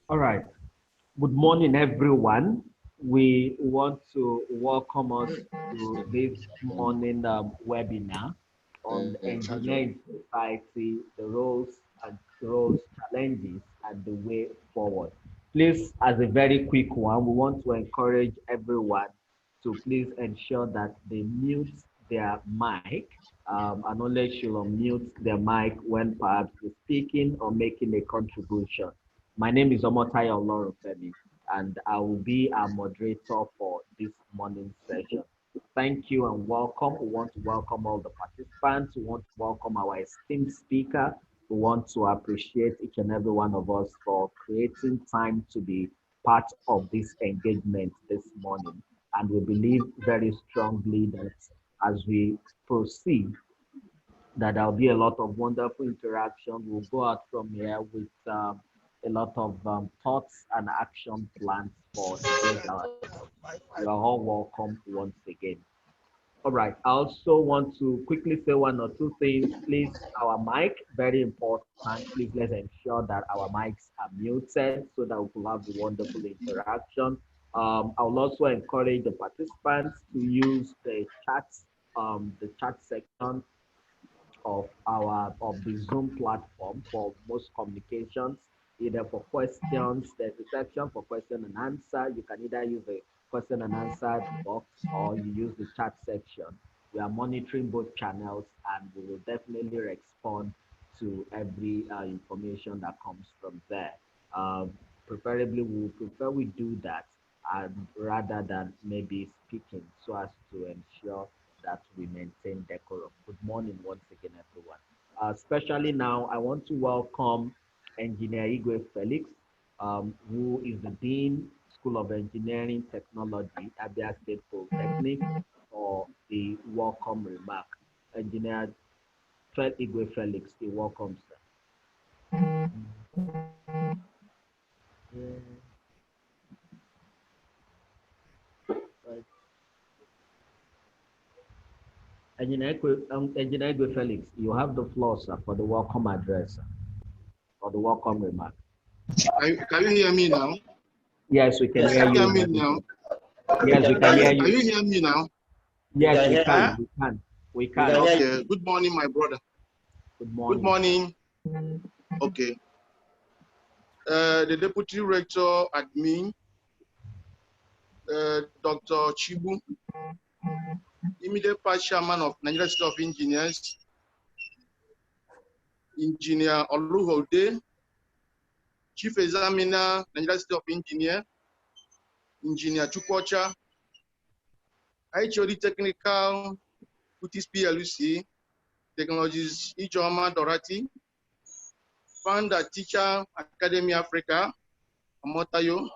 All right. Good morning, everyone. We want to welcome us to this morning webinar on engineering society, the roles, challenges, and the way forward. Please, as a very quick one, we want to encourage everyone to please ensure that they mute their mic and only should unmute their mic when perhaps they're speaking or making a contribution. My name is Omotayo Olorunfemi, and I will be our moderator for this morning session. Thank you and welcome. We want to welcome all the participants. We want to welcome our esteemed speaker. We want to appreciate each and every one of us for creating time to be part of this engagement this morning. And we believe very strongly that as we proceed, that there'll be a lot of wonderful interaction. We'll go out from here with a lot of thoughts and action plans for today's hour. You are all welcome once again. All right, I also want to quickly say one or two things. Please, our mic, very important. Please, let's ensure that our mics are muted so that we will have the wonderful interaction. I will also encourage the participants to use the chat section of the Zoom platform for most communications, either for questions. There's a section for question and answer. You can either use the question and answer box or you use the chat section. We are monitoring both channels and we will definitely respond to every information that comes from there. Preferably, we would prefer we do that rather than maybe speaking, so as to ensure that we maintain decorum. Good morning once again, everyone. Especially now, I want to welcome Engineer Igwe Felix, who is the Dean, School of Engineering Technology, Abia State Polytechnic, for the welcome remark. Engineer Igwe Felix, the welcome, sir. Engineer Igwe Felix, you have the floor, sir, for the welcome address, or the welcome remark. Can you hear me now? Yes, we can hear you. Can you hear me now? Yes, we can hear you. Can you hear me now? Yes, we can. We can. We can. Okay. Good morning, my brother. Good morning. Good morning. Okay. The Deputy Rector Admin, Dr. Chigbu, immediate Vice Chairman of Nigerian Institute of Engineers, Engineer Olughu, Chief Examiner, Nigerian Institute of Engineers, Engineer Chukwuocha, HOD Technical, CUTIX PLC, Technologies, ljeoma, Dorathy, Founder, Teacher, Academy Africa, Omotayo,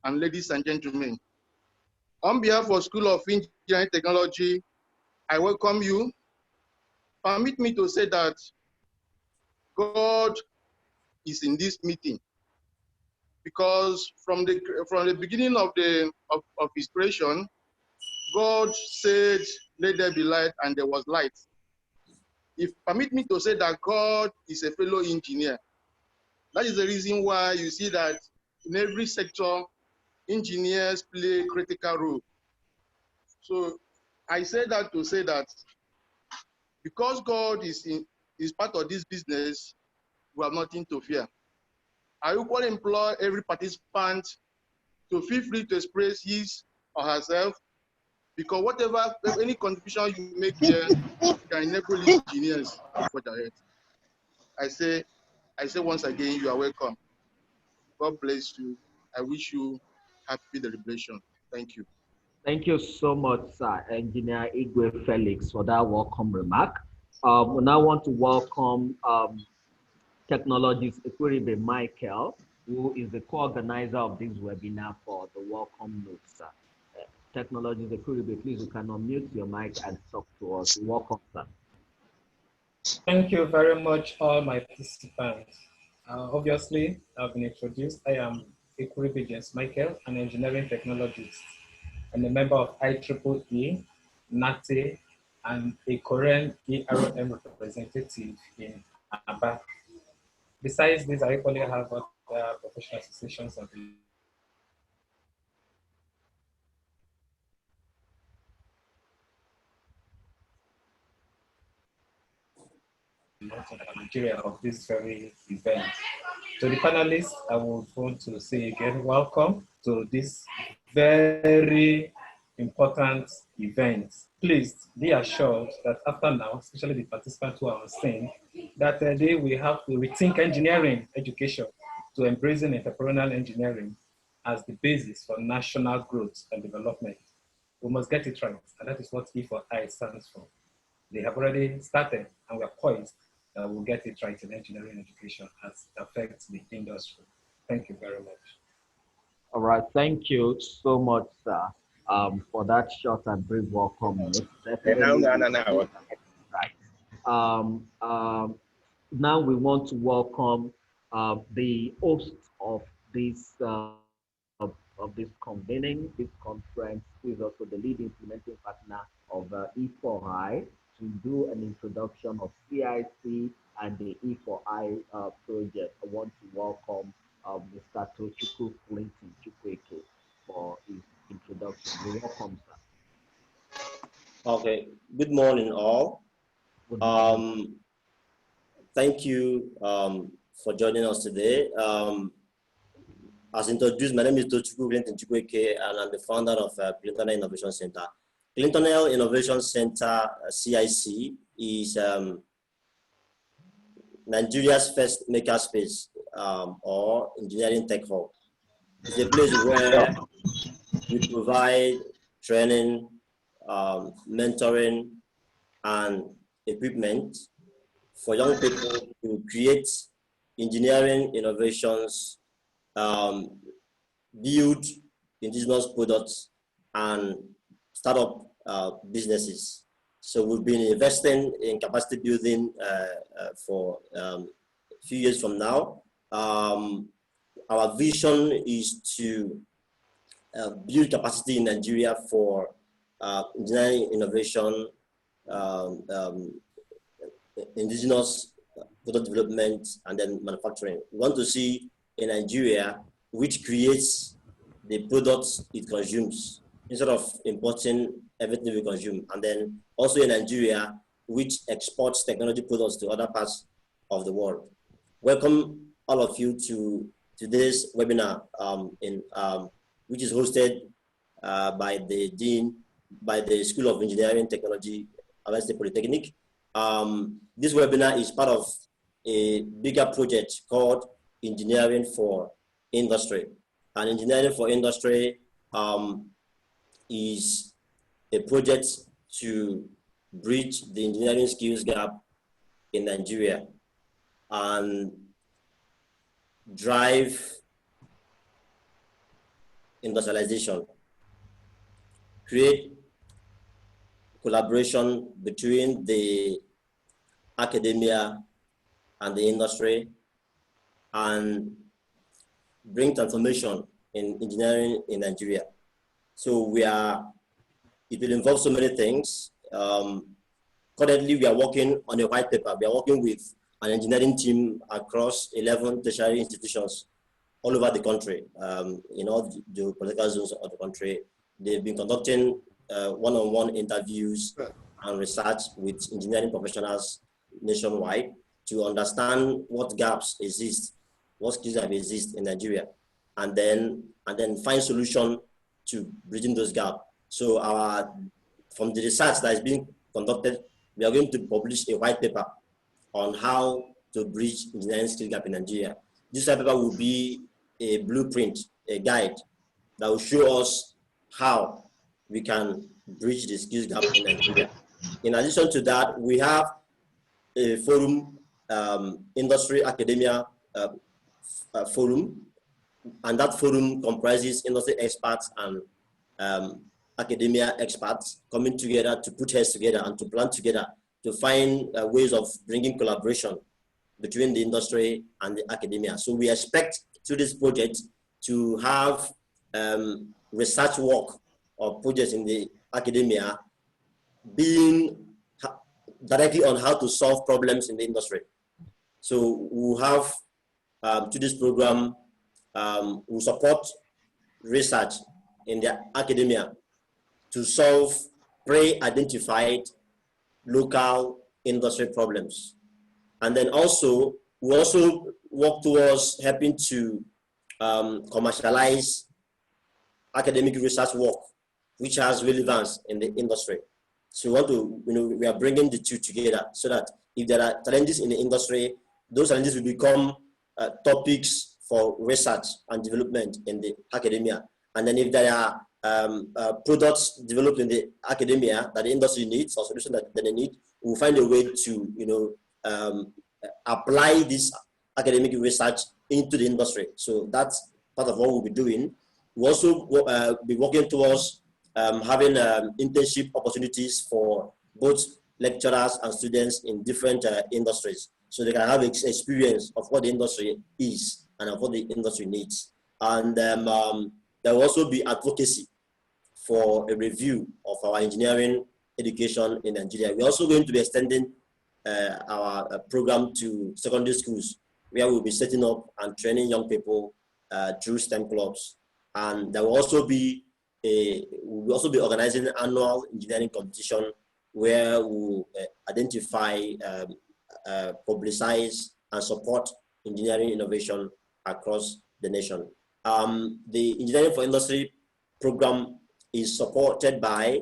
and ladies and gentlemen. On behalf of School of Engineering Technology, I welcome you. Permit me to say that God is in this meeting, because from the beginning of His creation, God said, "Let there be light," and there was light. If permit me to say that God is a fellow engineer. That is the reason why you see that in every sector, engineers play a critical role. So I say that to say that because God is part of this business, we have nothing to fear. I equally implore every participant to feel free to express his or herself, because any contribution you make here can enable engineers to put ahead. I say once again, you are welcome. God bless you. I wish you happy celebration. Thank you. Thank you so much, sir, Engineer Igwe Felix, for that welcome remark. We now want to welcome Technologies Ekuribe Michael, who is the co-organizer of this webinar for the welcome notes, sir. Technologies Ekuribe, please, you can unmute your mic and talk to us. Welcome, sir. Thank you very much, all my participants. Obviously, I've been introduced. I am Ekuribe James Michael, an engineering technologist. I'm a member of IEEE, NATE, and a Korean ERM representative in Aba. Besides this, I equally have other professional associations of the Nigeria of this very event. To the panelists, I would want to say again, welcome to this very important event. Please be assured that after now, especially the participants who are on scene, that they will have to rethink engineering education to embracing entrepreneurial engineering as the basis for national growth and development. We must get it right, and that is what E for I stands for. They have already started, and we are poised that we'll get it right in engineering education as it affects the industry. Thank you very much. All right, thank you so much, sir, for that short and brief welcome. Right. Now we want to welcome the host of this convening, this conference, who is also the lead implementing partner of E4I, to do an introduction of CIC and the E4I project. I want to welcome Mr. Tochukwu Clinton Chukwuocha for his introduction. You're welcome, sir. Okay, good morning all. Good morning. Thank you for joining us today. As introduced, my name is Tochukwu Clinton Chukwuocha, and I'm the founder of Clinton Innovation Center. Clinton Innovation Center, CIC, is Nigeria's first makerspace or engineering tech hub. It's a place where we provide training, mentoring, and equipment for young people to create engineering innovations, build indigenous products, and start up businesses. So we've been investing in capacity building for a few years from now. Our vision is to build capacity in Nigeria for engineering innovation, indigenous product development, and then manufacturing. We want to see a Nigeria which creates the products it consumes instead of importing everything we consume, and then also in Nigeria which exports technology products to other parts of the world. Welcome all of you to today's webinar, which is hosted by the Dean, by the School of Engineering Technology, Abia Polytechnic. This webinar is part of a bigger project called Engineering for Industry. And Engineering for Industry is a project to bridge the engineering skills gap in Nigeria and drive industrialization, create collaboration between the academia and the industry, and bring transformation in engineering in Nigeria. So it will involve so many things. Currently, we are working on a white paper. We are working with an engineering team across 11 tertiary institutions all over the country, in all the political zones of the country. They've been conducting one-on-one interviews and research with engineering professionals nationwide to understand what gaps exist, what skills that exist in Nigeria, and then find solution to bridging those gaps. So from the research that is being conducted, we are going to publish a white paper on how to bridge engineering skill gap in Nigeria. This white paper will be a blueprint, a guide that will show us how we can bridge the skills gap in Nigeria. In addition to that, we have a forum, industry academia forum, and that forum comprises industry experts and academia experts coming together to put heads together and to plan together to find ways of bringing collaboration between the industry and the academia. So we expect through this project to have research work or projects in the academia being directly on how to solve problems in the industry. So we have to this program, we support research in the academia to solve pre-identified local industry problems. And then also, we also work towards helping to commercialize academic research work, which has relevance in the industry. So we want to, we are bringing the two together so that if there are challenges in the industry, those challenges will become topics for research and development in the academia. And then if there are products developed in the academia that the industry needs or solutions that they need, we'll find a way to, apply this academic research into the industry. So that's part of what we'll be doing. We'll also be working towards having internship opportunities for both lecturers and students in different industries, so they can have experience of what the industry is and of what the industry needs. And there will also be advocacy for a review of our engineering education in Nigeria. We're also going to be extending our program to secondary schools, where we'll be setting up and training young people through STEM clubs. And there will also be we'll also be organizing an annual engineering competition where we'll identify, publicize, and support engineering innovation across the nation. The Engineering for Industry program is supported by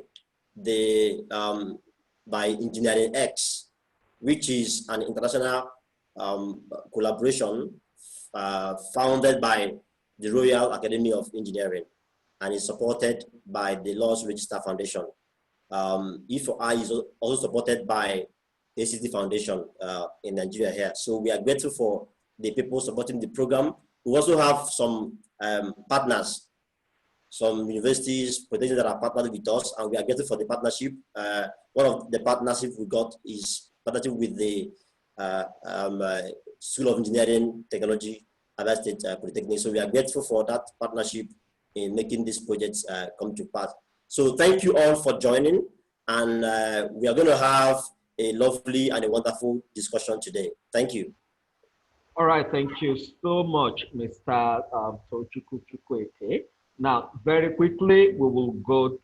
the by Engineering X, which is an international collaboration founded by the Royal Academy of Engineering, and is supported by the Laws Register Foundation. E4I is also supported by the Tgst Foundation in Nigeria here. So we are grateful for the people supporting the program. We also have some partners, some universities, potentially that are partnered with us, and we are grateful for the partnership. One of the partnerships we got is partnership with the School of Engineering Technology, Abia State Polytechnic. So we are grateful for that partnership in making these projects come to pass. So thank you all for joining, and we are going to have a lovely and a wonderful discussion today. Thank you. All right, thank you so much, Mr. Chukwuocha. Now, very quickly, we will go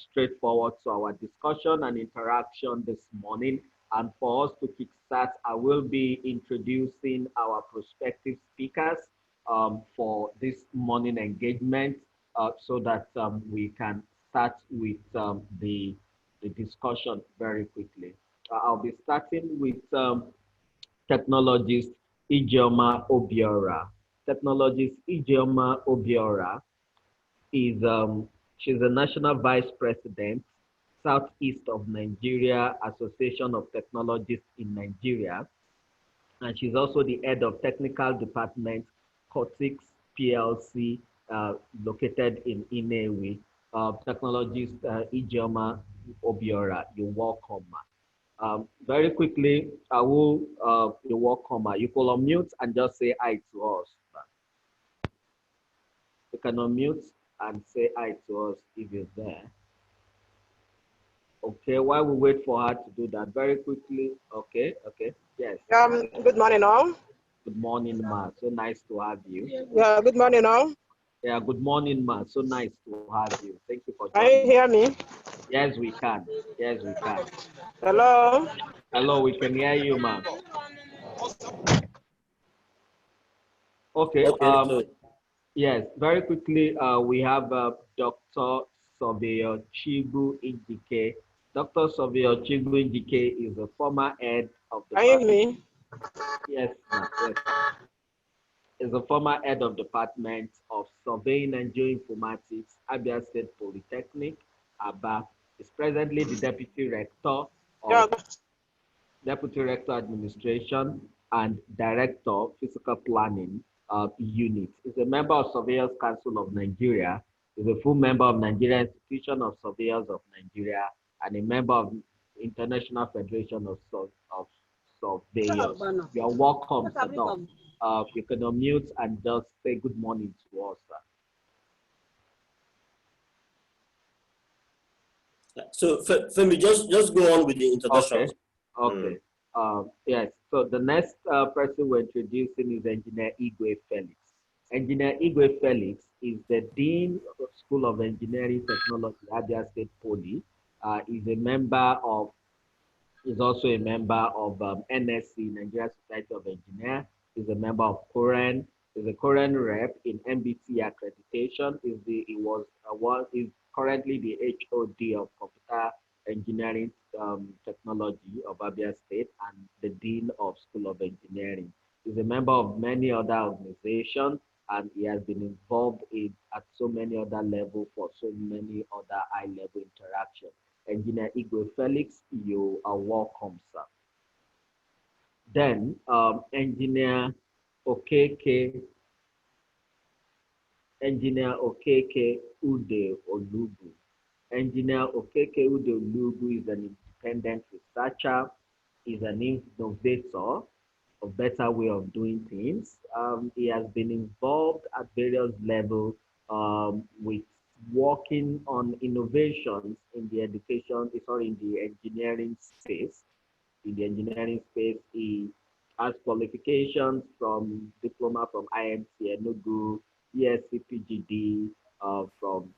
straight forward to our discussion and interaction this morning. And for us to kickstart, I will be introducing our prospective speakers for this morning engagement so that we can start with the discussion very quickly. I'll be starting with technologist Ljeoma Obiora. Technologist Ljeoma Obiora is she's the National Vice President, Southeast of Nigeria Association of Technologists in Nigeria, and she's also the head of Technical Department, CUTIX PLC, located in Inewi. Technologist Ljeoma Obiora, you're welcome. Very quickly, I will, you're welcome. You can unmute and just say hi to us. You can unmute and say hi to us if you're there. Okay, while we wait for her to do that, very quickly. Okay, yes. Good morning, all. Good morning, Ma. So nice to have you. Yeah, good morning, all. Yeah, good morning, Ma. So nice to have you. Thank you for joining. Can you hear me? Yes, we can. Yes, we can. Hello? Hello, we can hear you, Ma. Okay. Yes, very quickly, we have Dr. Surveyor Chigbu Njike. Dr. Surveyor Chigbu Njike is a former head of the Can you hear me? Yes, yes. Is a former head of Department of Surveying and Geoinformatics, Abia State Polytechnic, Abia. Is presently the Deputy Rector of Deputy Rector Administration and Director of Physical Planning Unit. Is a member of Surveyors Council of Nigeria. Is a full member of Nigerian Institution of Surveyors of Nigeria and a member of International Federation of Surveyors. You are welcome, Sir. You can unmute and just say good morning to us, sir. So, Femi, just go on with the introduction. Okay. Yes, so the next person we're introducing is Engineer Igwe Felix. Engineer Igwe Felix is the Dean of School of Engineering Technology, Abia State Poly. Is a member of He's also a member of NSC, Nigerian Society of Engineers. He's a member of Koren. He's a Koren rep in MBT accreditation. He's currently the HOD of Computer Engineering Technology of Abia State and the Dean of School of Engineering. He's a member of many other organizations and he has been involved at so many other levels for so many other high-level interactions. Engineer Igwe Felix, you are welcome, sir. Then Engineer Okeke Ude Olughu. Engineer Okeke Ude Olughu is an independent researcher, is an innovator, a better way of doing things. He has been involved at various levels with working on innovations in the in the engineering space. In the engineering space, he has qualifications from diploma from IMT Enugu, ESC PGD from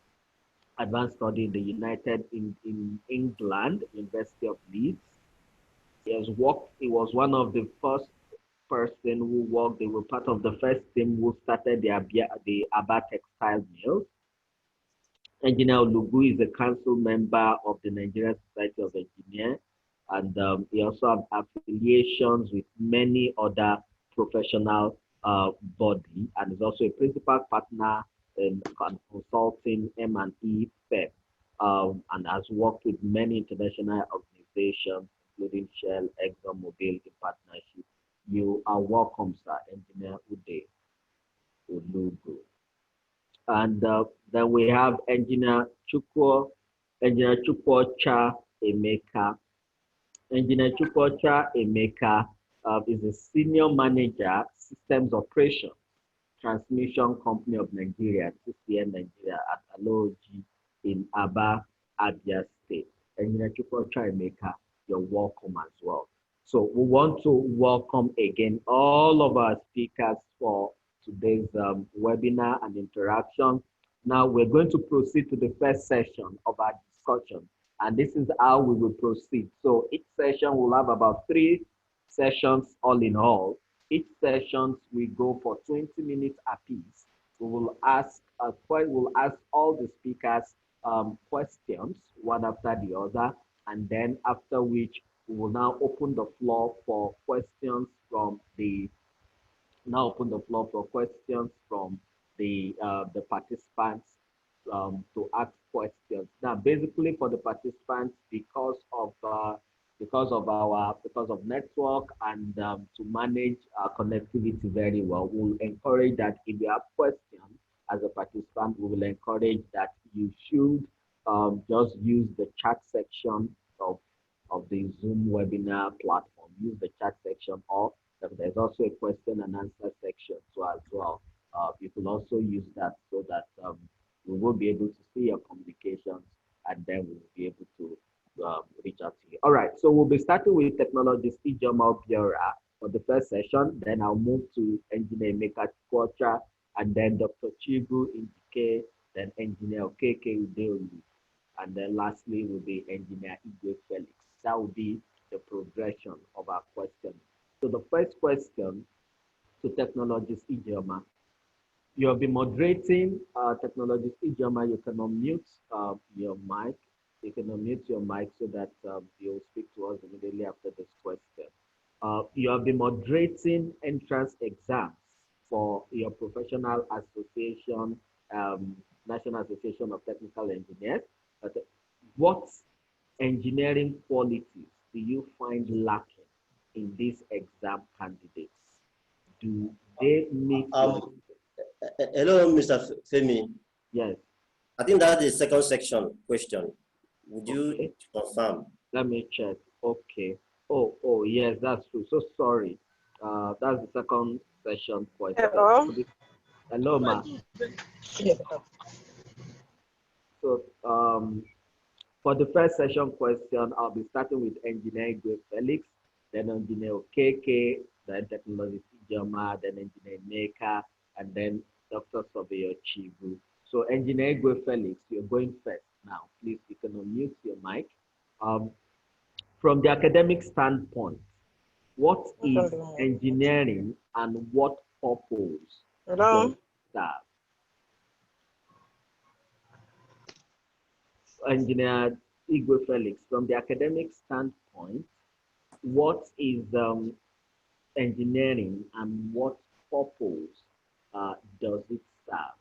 advanced study in the in England, University of Leeds. He was one of the first person who worked, they were part of the first team who started the Abia textile mills. Engineer Olughu is a council member of the Nigerian Society of Engineers, and he also has affiliations with many other professional bodies, and is also a principal partner in consulting M&E firm, and has worked with many international organizations, including Shell, ExxonMobil in partnership. You are welcome, sir, Engineer Ude Olughu. And then we have Engineer Chukwuocha Emeka. Engineer Chukwuocha Emeka is a senior manager, systems operation, transmission company of Nigeria, CCN Nigeria at Aloji in Abia State. Engineer Chukwuocha Emeka, you're welcome as well. So we want to welcome again all of our speakers for today's webinar and interaction. Now we're going to proceed to the first session of our discussion, and this is how we will proceed. So each session will have about 3 sessions all in all. Each session we go for 20 minutes apiece. We will ask all the speakers questions one after the other, and then after which we will now open the floor for questions from the participants to ask questions. Now, basically for the participants, because of network and to manage connectivity very well, we'll encourage that if you have questions as a participant, we will encourage that you should just use the chat section of the Zoom webinar platform. Use the chat section, or there's also a question and answer section as well. You can also use that so that we will be able to see your communications, and then we'll be able to reach out to you. All right, so we'll be starting with technologist ljeoma Obiora for the first session. Then I'll move to Engineer Emeka Chukwuocha, and then Dr. Chigbu Njike, then Engineer Okeke Udeolu, and then lastly will be Engineer Igwe Felix. That will be the progression of our questions. So the first question to technologist ljeoma. You'll be moderating technologist ljeoma. You can unmute your mic. You can unmute your mic so that you'll speak to us immediately after this question. You'll be moderating entrance exams for your professional association, National Association of Technical Engineers. What engineering qualities do you find lacking in these exam candidates? Do they meet? Hello, Mr. Femi. Yes. I think that's the second section question. Would you confirm? Let me check. Okay. Oh, yes, that's true. So sorry. That's the second session question. Hello, ma. So for the first session question, I'll be starting with Engineer Igwe Felix. then Engineer Okeke, then Technologist ljeoma, then Engineer Emeka, and then Dr. Surv Chigbu. So Engineer Igwe Felix, you're going first now. Please, you can unmute your mic. From the academic standpoint, what is engineering and what purpose does it serve? Engineer Igwe Felix, from the academic standpoint, what is engineering and what purpose does it serve?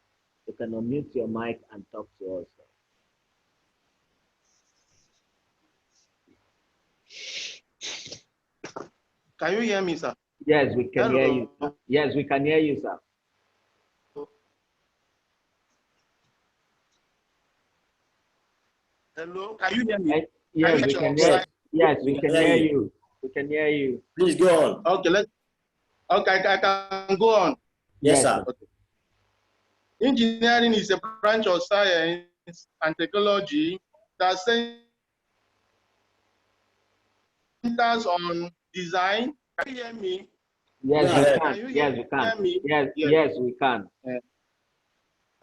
You can unmute your mic and talk to us. Can you hear me, sir? Yes, we can hear you. Yes, we can hear you, sir. Hello, can you hear me? Yes, we can hear. Yes, we can hear you. We can hear you. Please go on. Okay, I can go on. Yes, sir. Okay. Engineering is a branch of science and technology that centers on design. Can you hear me? Yes, we can. Yes, we can. Yes, yes, we can.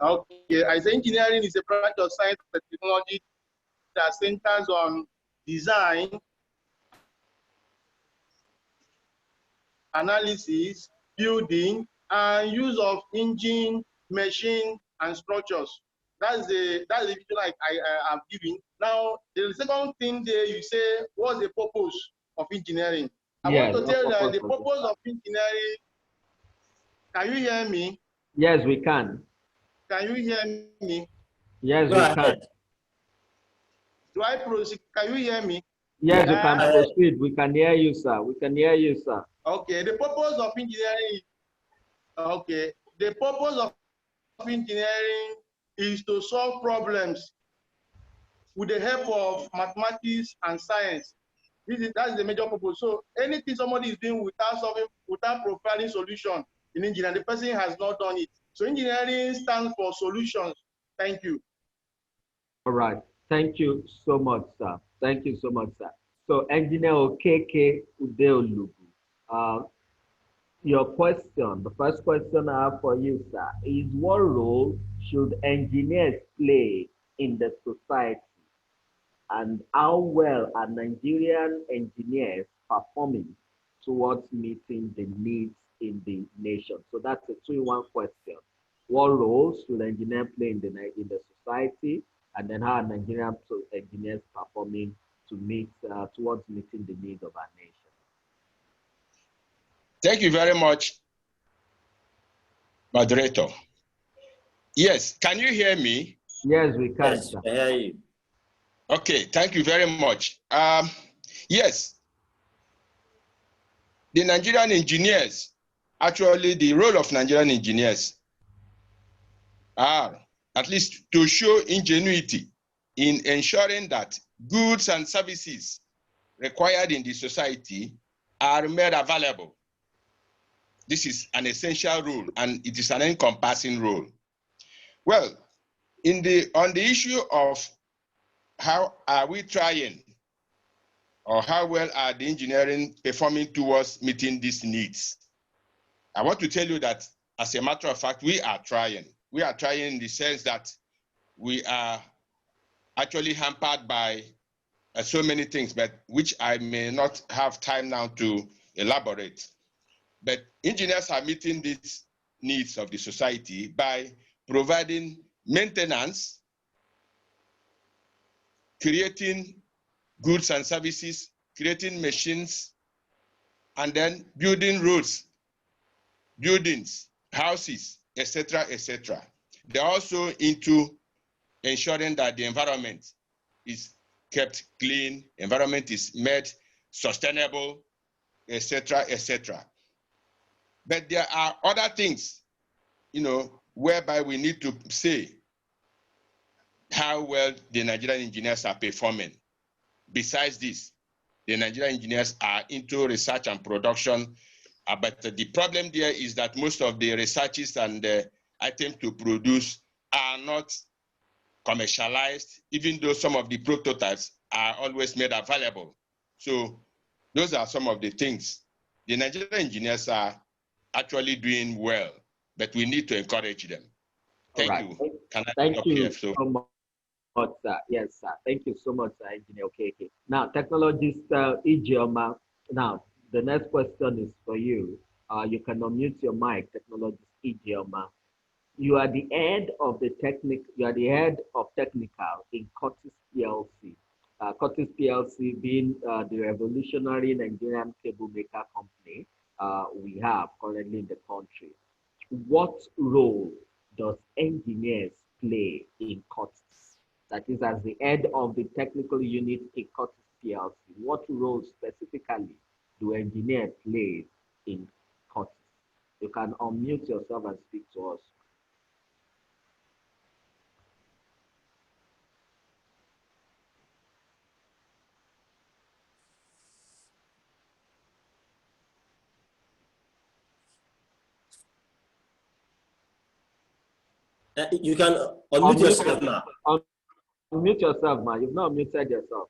Okay, I say engineering is a branch of science and technology that centers on design, analysis, building, and use of engine, machine, and structures. That's the vision I am giving. Now, the second thing there, you say, what's the purpose of engineering? I want to tell you that the purpose of engineering. Can you hear me? Yes, we can. Can you hear me? Yes, we can. Do I proceed? Can you hear me? Yes, you can proceed. We can hear you, sir. We can hear you, sir. Okay, the purpose of engineering. Okay, the purpose of engineering is to solve problems with the help of mathematics and science. That's the major purpose. So anything somebody is doing without providing solution in engineering, the person has not done it. So engineering stands for solutions. Thank you. All right. Thank you so much, sir. Thank you so much, sir. So Engineer Okeke Olughu, your question, the first question I have for you, sir, is what role should engineers play in the society? And how well are Nigerian engineers performing towards meeting the needs in the nation? So that's a 2-in-1 question. What role should engineers play in the society? And then how are Nigerian engineers performing to meet towards meeting the needs of our nation? Thank you very much, moderator. Yes, can you hear me? Yes, we can. Yes, I hear you. Okay, thank you very much. Yes, the Nigerian engineers, actually the role of Nigerian engineers are at least to show ingenuity in ensuring that goods and services required in the society are made available. This is an essential role and it is an encompassing role. Well, on the issue of how are we trying or how well are the engineering performing towards meeting these needs? I want to tell you that as a matter of fact, we are trying. We are trying in the sense that we are actually hampered by so many things, but which I may not have time now to elaborate. But engineers are meeting these needs of the society by providing maintenance, creating goods and services, creating machines, and then building roads, buildings, houses, etc., etc. They're also into ensuring that the environment is kept clean, environment is made sustainable, etc., etc. But there are other things, whereby we need to say how well the Nigerian engineers are performing. Besides this, the Nigerian engineers are into research and production, but the problem there is that most of the researches and items to produce are not commercialized, even though some of the prototypes are always made available. So Those are some of the things. The Nigerian engineers are actually doing well, but we need to encourage them. Thank you. Can I Thank stop you here? so much, sir. Yes, sir. Thank you so much, Engineer Okeke. Now, technologist ljeoma. Now, the next question is for you. You can unmute your mic, technologist ljeoma. You are the head of the technical in CUTIX PLC. CUTIX PLC being the revolutionary Nigerian cable maker company we have currently in the country. What role does engineers play in CUTIX? That is, as the head of the technical unit in CUTIX PLC, what role specifically do engineers play in CUTIX? You can unmute yourself and speak to us. You can unmute yourself now. Unmute yourself, man. You've not unmuted yourself.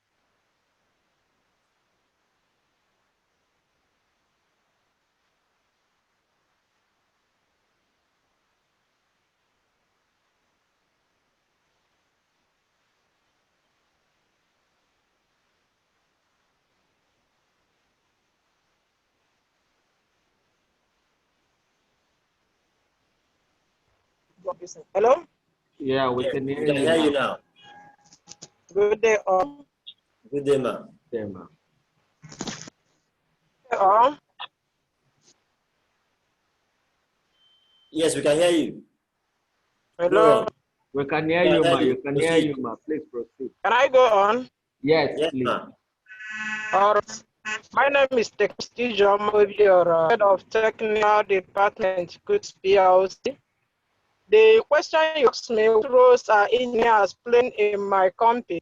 Hello? Yeah, we can hear you now. Good day, all. Good day, ma'am. Yeah, ma'am. All. Yes, we can hear you. Hello? We can hear you, ma. You can hear you, ma. Please proceed. Can I go on? Yes, Yes, please. ma'am. All right. My name is Tsgt Obiora, head of technical department, CUTIX PLC. The question you asked me, what roles are engineers playing in my company?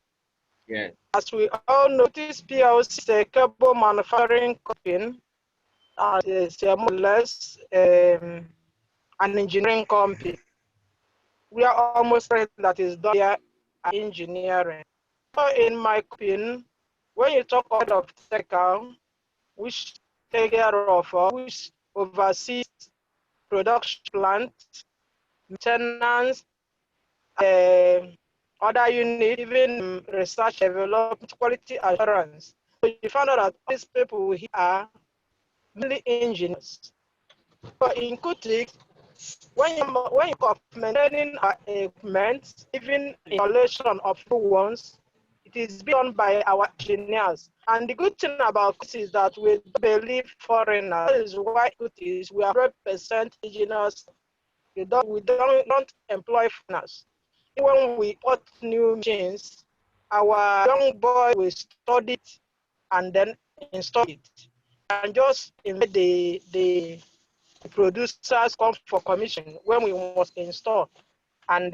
Yes. As we all know, CUTIX PLC is a cable manufacturing company, and it's more or less an engineering company. We are almost ready that is done here at engineering. So in my opinion, when you talk of technical, which take care of which oversees production plant, maintenance, other unit, even research development, quality assurance. So you find out that these people here are mainly engineers. So in CUTIX, when you maintaining equipment, even installation of new ones, it is done by our engineers. And the good thing about CUTIX is that we believe foreigners. That is why CUTIX, we are 100% engineers. We don't employ foreigners. When we put new machines, our young boy will study it and then install it. And just invite the producers come for commission when we must install and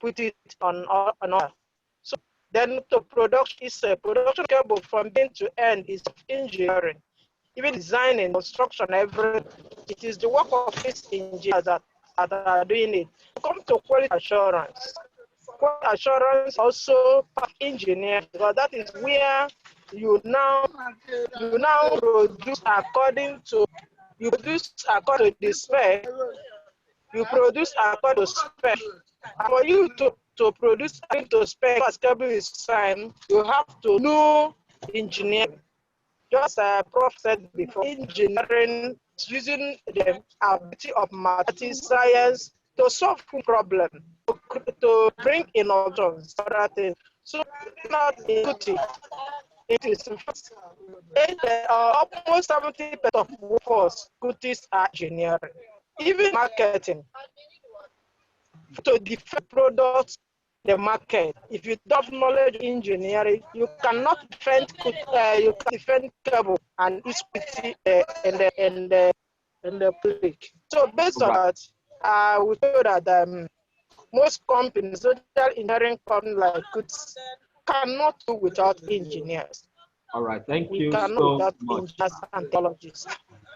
put it on order. So then the production is a production cable from beginning to end is engineering, even designing, construction, everything. It is the work of these engineers that are doing it. Come to quality assurance. Quality assurance also part engineering, because that is where you now produce according to the spec. You produce according to spec. And for you to produce according to spec, as cable is signed, you have to know engineering. Just as Prof said before, engineering is using the ability of mathematics, science to solve problem, to bring innovations, other things. So not in it is almost 70% of workforce CUTIX are engineering, even marketing. To defend products, the market. If you don't have knowledge of engineering, you cannot defend cable and its in the public. So based on that, we feel that most companies, social engineering companies like CUTIX, cannot do without engineers. All right, thank you so so much. Engineers and technologists.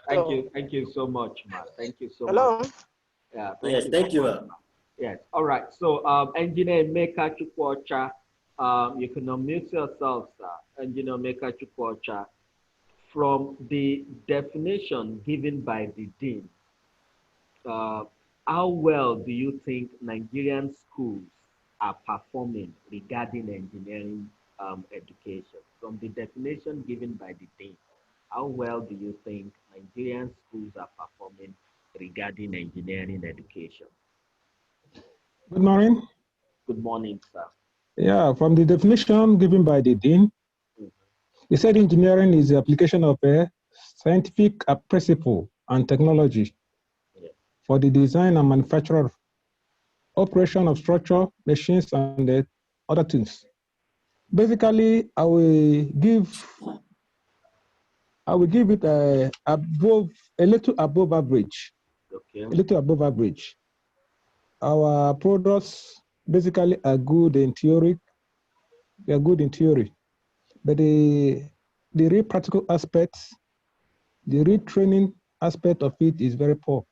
Thank you so much, ma. Thank you so Hello? much. Yeah, Thank you, ma. Yes, all right. So, Engineer Emeka Chukwuocha, You can unmute yourself, sir. Engineer Emeka Chukwuocha. From the definition given by the dean, how well do you think Nigerian schools are performing regarding engineering education? From the definition given by the dean, how well do you think Nigerian schools are performing regarding engineering education? Good morning. Good morning, sir. Yeah, from the definition given by the dean, he said engineering is the application of a scientific principle and technology for the design and manufacture of operation of structure, machines, and other things. Basically, I will give it a little above average. Okay. A little above average. Our products basically are good in theory. They are good in theory, but the real practical aspects, the real training aspect of it is very poor.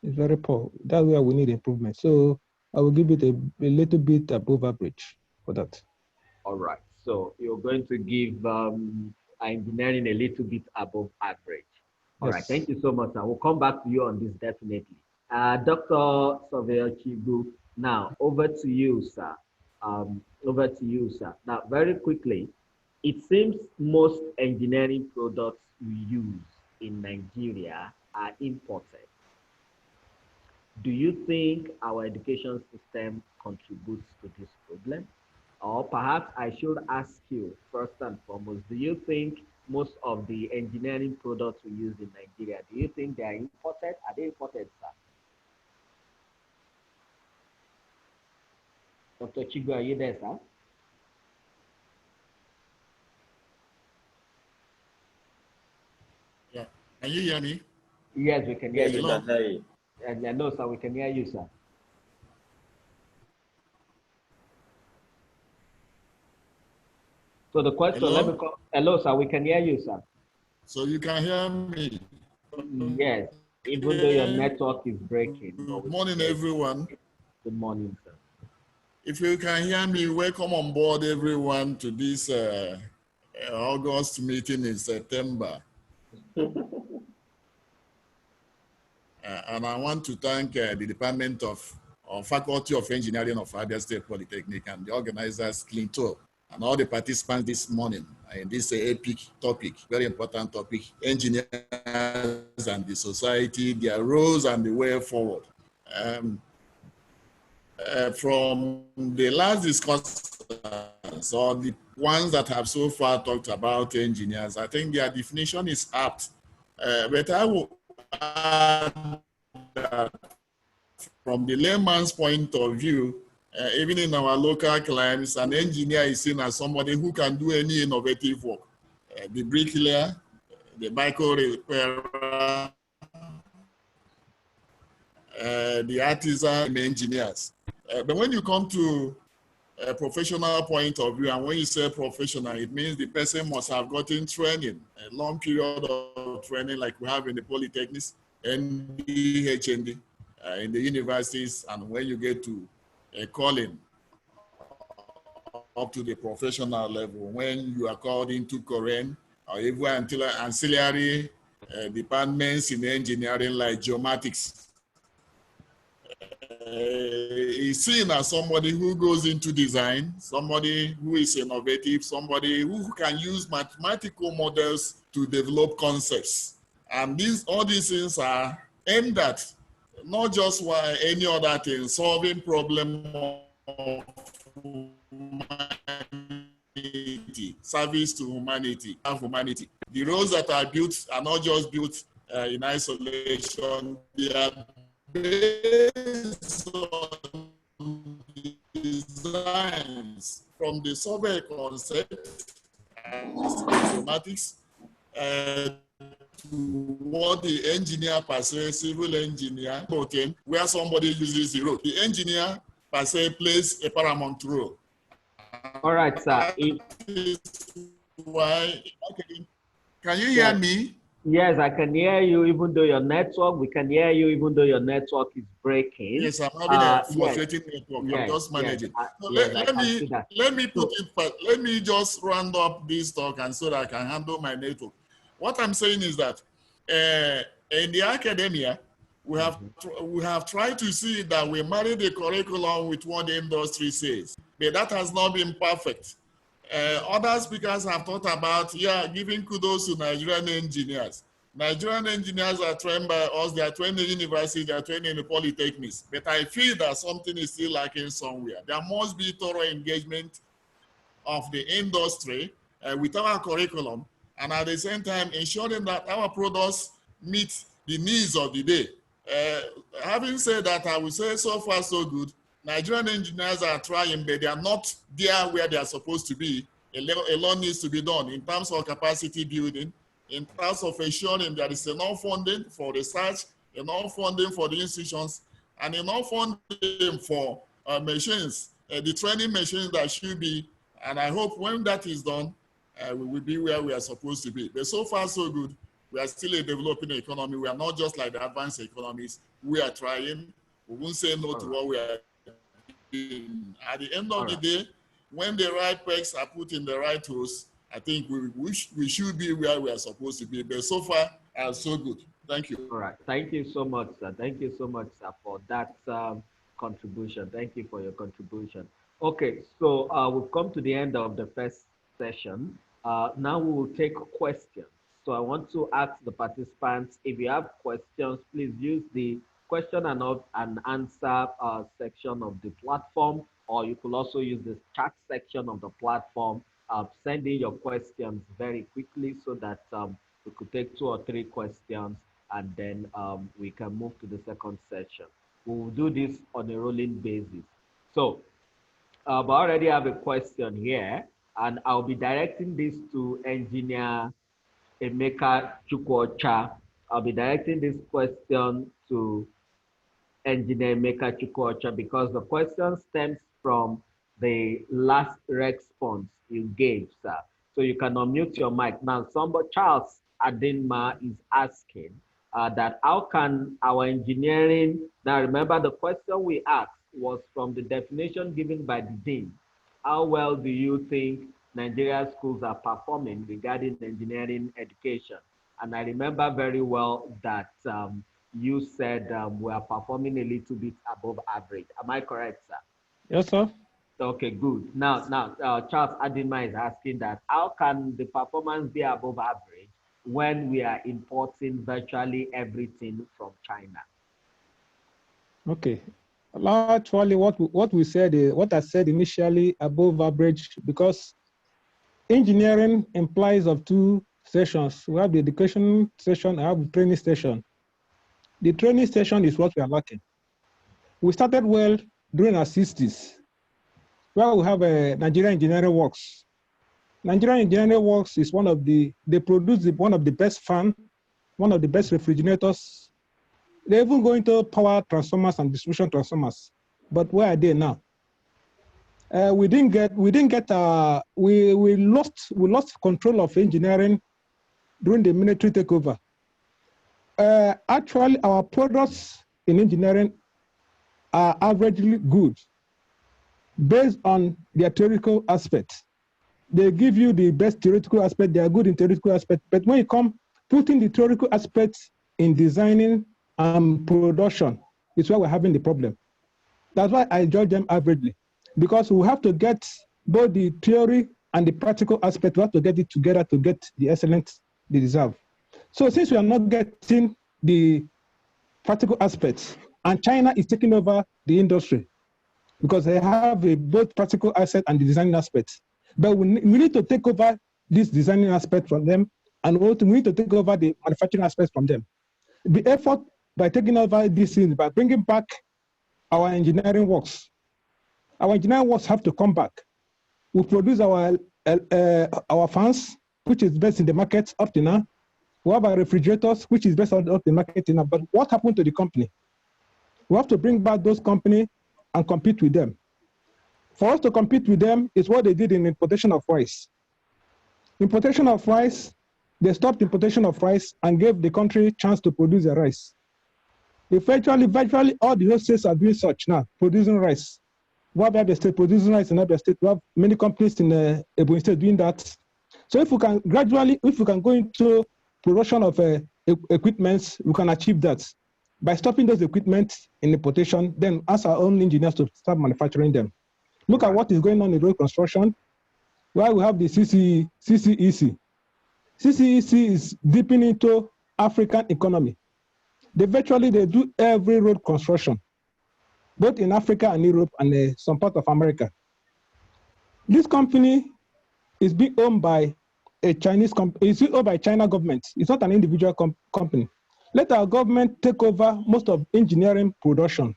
It's very poor. That's where we need improvement. So I will give it a little bit above average for that. All right. So you're going to give engineering a little bit above average. All right. Thank you so much. I will come back to you on this definitely. Dr. Surveyor Chigbu, now over to you, sir. Over to you, sir. Now, very quickly, it seems most engineering products we use in Nigeria are imported. Do you think our education system contributes to this problem? Or perhaps I should ask you first and foremost, do you think most of the engineering products we use in Nigeria, do you think they are imported? Are they imported, sir? Dr. Chigbu, are you there, sir? Yeah. Can you hear me? Yes, we can hear you. Yes, we can hear you. No, sir, we can hear you, sir. So the question, hello, sir, we can hear you, sir. So you can hear me? Yes, even though your network is breaking. Good morning, everyone. Good morning, sir. If you can hear me, welcome on board, everyone, to this August meeting in September. And I want to thank the Department of Faculty of Engineering of Abia State Polytechnic and the organizers, Clinton, and all the participants this morning in this epic topic, very important topic, engineers and the society, their roles and the way forward. From the last discussions, or the ones that have so far talked about engineers, I think their definition is apt. But I will add that from the layman's point of view, even in our local climes, an engineer is seen as somebody who can do any innovative work. The bricklayer, the bicycle repairer, the artisan, the engineers. But when you come to a professional point of view, and when you say professional, it means the person must have gotten training, a long period of training like we have in the polytechnics, ND, HND, in the universities, and when you get to a calling up to the professional level, when you are called into current or even until ancillary departments in engineering like geomatics, is seen as somebody who goes into design, somebody who is innovative, somebody who can use mathematical models to develop concepts. And all these things are aimed at not just any other thing, solving problem of humanity, service to humanity, and humanity. The roads that are built are not just built in isolation, they are based on designs from the survey concept and schematics to what the engineer per se, civil engineer, where somebody uses the road. The engineer per se plays a paramount role. All right, sir. That is why, okay. Can you hear me? Yes, I can hear you even though your network, we can hear you even though your network is breaking. Yes, I'm having a Yes, fluctuating network. I'm yes, just yes, managing. So yes, I can see that. let me just round up this talk and so that I can handle my network. What I'm saying is that in the academia, we have tried to see that we marry the curriculum with what the industry says, but that has not been perfect. Other speakers have talked about, giving kudos to Nigerian engineers. Nigerian engineers are trained by us, they are trained in university, they are trained in the polytechnics. But I feel that something is still lacking somewhere. There must be thorough engagement of the industry with our curriculum, and at the same time ensuring that our products meet the needs of the day. Having said that, I would say so far so good. Nigerian engineers are trying, but they are not there where they are supposed to be. A lot needs to be done in terms of capacity building, in terms of ensuring there is enough funding for research, enough funding for the institutions, and enough funding for machines, the training machines that should be. And I hope when that is done, we will be where we are supposed to be. But so far, so good. We are still a developing economy. We are not just like the advanced economies. We are trying. We won't say no to what we are doing. At the end of the day, when the right pegs are put in the right holes, I think we should be where we are supposed to be. But so far, so good. Thank you. All right. Thank you so much, sir. Thank you so much, sir, for that contribution. Thank you for your contribution. Okay, so we've come to the end of the first session. Now we will take questions. So I want to ask the participants, if you have questions, please use the question and answer section of the platform, or you could also use the chat section of the platform. Send in your questions very quickly so that we could take 2 or 3 questions, and then we can move to the second session. We will do this on a rolling basis. So I already have a question here, and I'll be directing this to Engineer Emeka Chukwuocha. I'll be directing this question to Engineer Emeka Chukwuocha because the question stems from the last response you gave, sir. So you can unmute your mic. Now, Charles Adinma is asking that how can our engineering, now remember the question we asked was from the definition given by the Dean. How well do you think Nigeria schools are performing regarding engineering education? And I remember very well that you said we are performing a little bit above average. Am I correct, sir? Yes, sir. Okay, good. Now, Charles Adima is asking that how can the performance be above average when we are importing virtually everything from China? Okay. Actually, what we said, what I said initially, above average, because engineering implies of 2 sessions. We have the education session, I have the training session. The training session is what we are lacking. We started well during our 60s, where we have a Nigerian Engineering Works. Nigerian Engineering Works is they produce one of the best fan, one of the best refrigerators. They even go into power transformers and distribution transformers. But where are they now? We lost control of engineering during the military takeover. Actually, our products in engineering are averagely good based on their theoretical aspects. They give you the best theoretical aspect, they are good in theoretical aspect, but when you come putting the theoretical aspects in designing and production, is where we're having the problem. That's why I judge them averagely, because we have to get both the theory and the practical aspect, we have to get it together to get the excellence they deserve. So since we are not getting the practical aspects, and China is taking over the industry, because they have both practical aspect and the designing aspects. But we need to take over this designing aspect from them, and we need to take over the manufacturing aspects from them. The effort by taking over these things, by bringing back our engineering works, our engineering works have to come back. We produce our fans, which is best in the market up to now. We have our refrigerators, which is best up the market now. But what happened to the company? We have to bring back those companies and compete with them. For us to compete with them is what they did in importation of rice. Importation of rice, They stopped importation of rice and gave the country chance to produce the rice. Virtually all the whole states are doing such now, producing rice. We have Abia State producing rice in Abia State. We have many companies in Ebonyi State doing that. So if we can gradually, if we can go into production of equipment, we can achieve that. By stopping those equipment in importation, then ask our own engineers to start manufacturing them. Look at what is going on in road construction, where we have the CCEC. CCEC is dipping into African economy. They do every road construction, both in Africa and Europe and some part of America. This company is being owned by a Chinese company. It's owned by China government. It's not an individual company. Let our government take over most of engineering production.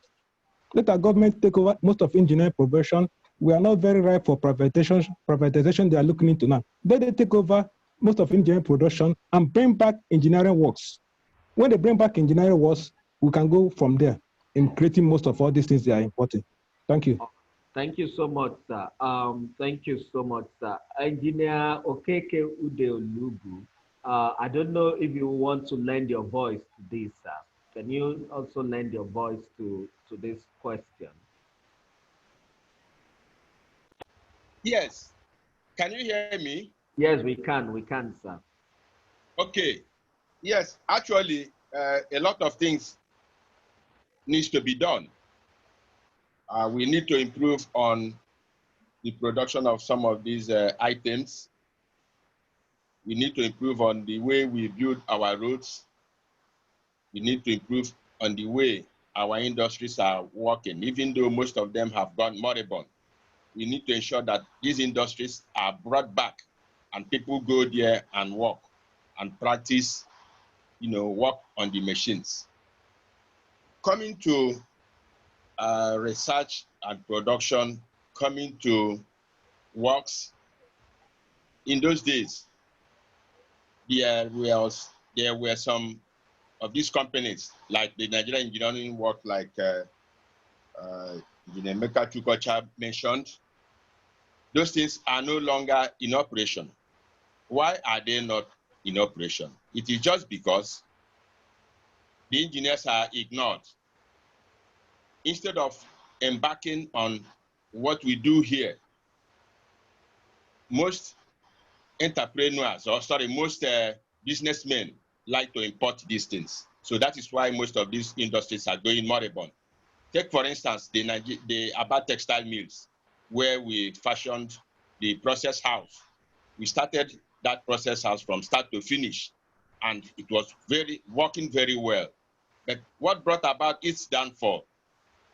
Let our government take over most of engineering production. We are not very ripe for privatization. Privatization they are looking into now. Then they take over most of engineering production and bring back engineering works. When they bring back engineering works, we can go from there in creating most of all these things they are importing. Thank you. Thank you so much, sir. Thank you so much, sir. Engineer Okeke Olughu, I don't know if you want to lend your voice to this, sir. Can you also lend your voice to this question? Yes. Can you hear me? Yes, we can, sir. Okay. Yes, actually, a lot of things needs to be done. We need to improve on the production of some of these items. We need to improve on the way we build our roads. We need to improve on the way our industries are working, even though most of them have gone moribund. We need to ensure that these industries are brought back and people go there and work and practice, work on the machines. Coming to research and production, coming to works, in those days, there were some of these companies, like the Nigerian engineering work, like Emeka Chukwuocha mentioned. Those things are no longer in operation. Why are they not in operation? It is just because the engineers are ignored. Instead of embarking on what we do here, most businessmen like to import these things. So that is why most of these industries are going moribund. Take, for instance, the Abia textile mills, where we fashioned the process house. We started that process house from start to finish, and it was working very well. But what brought about its downfall?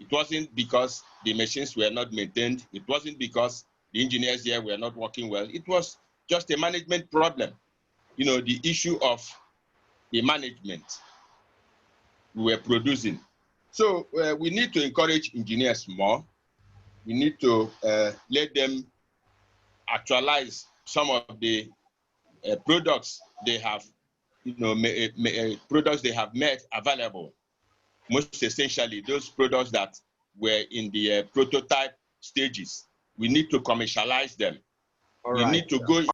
It wasn't because the machines were not maintained. It wasn't because the engineers there were not working well. It was just a management problem. The issue of the management we were producing. So we need to encourage engineers more. We need to let them actualize some of the products they have, products they have made available. Most essentially, those products that were in the prototype stages. We need to commercialize them. We need to go,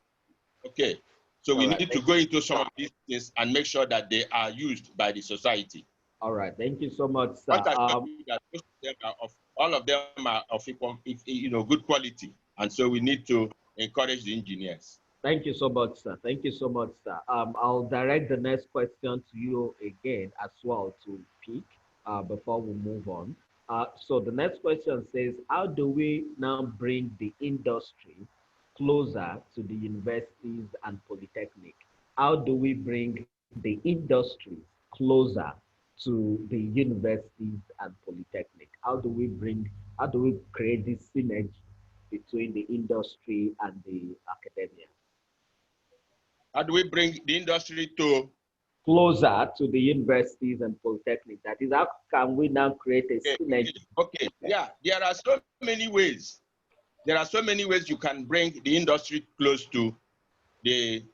okay. So we need to go into some of these things and make sure that they are used by the society. All right, thank you so much, sir. All of them are of equal, good quality, and so we need to encourage the engineers. Thank you so much, sir. Thank you so much, sir. I'll direct the next question to you again as well to pick before we move on. So the next question says, how do we now bring the industry closer to the universities and polytechnic? How do we bring the industry closer to the universities and polytechnic? How do we create this synergy between the industry and the academia? How do we bring the industry closer to the universities and polytechnic? That is, how can we now create a synergy? Okay, yeah, there are so many ways. There are so many ways you can bring the industry close to the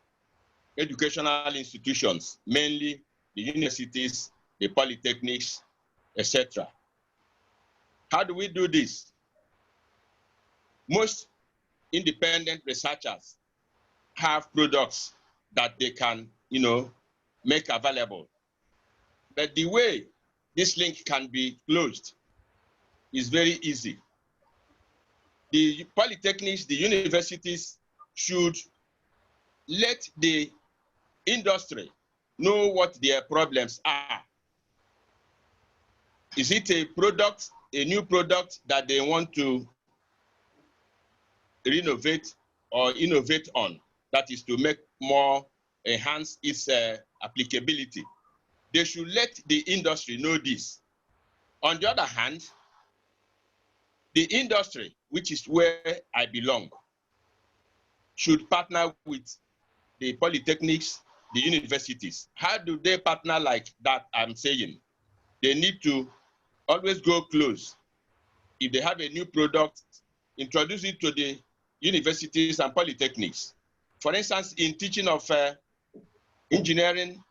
educational institutions, mainly the universities, the polytechnics, etc. How do we do this? Most independent researchers have products that they can, you know, make available. But the way this link can be closed is very easy. The polytechnics, the universities should let the industry know what their problems are. Is it a product, a new product that they want to renovate or innovate on? That is to make more, enhance its applicability. They should let the industry know this. On the other hand, the industry, which is where I belong, should partner with the polytechnics, the universities. How do they partner like that? I'm saying they need to always go close. If they have a new product, introduce it to the universities and polytechnics. For instance, in teaching of engineering,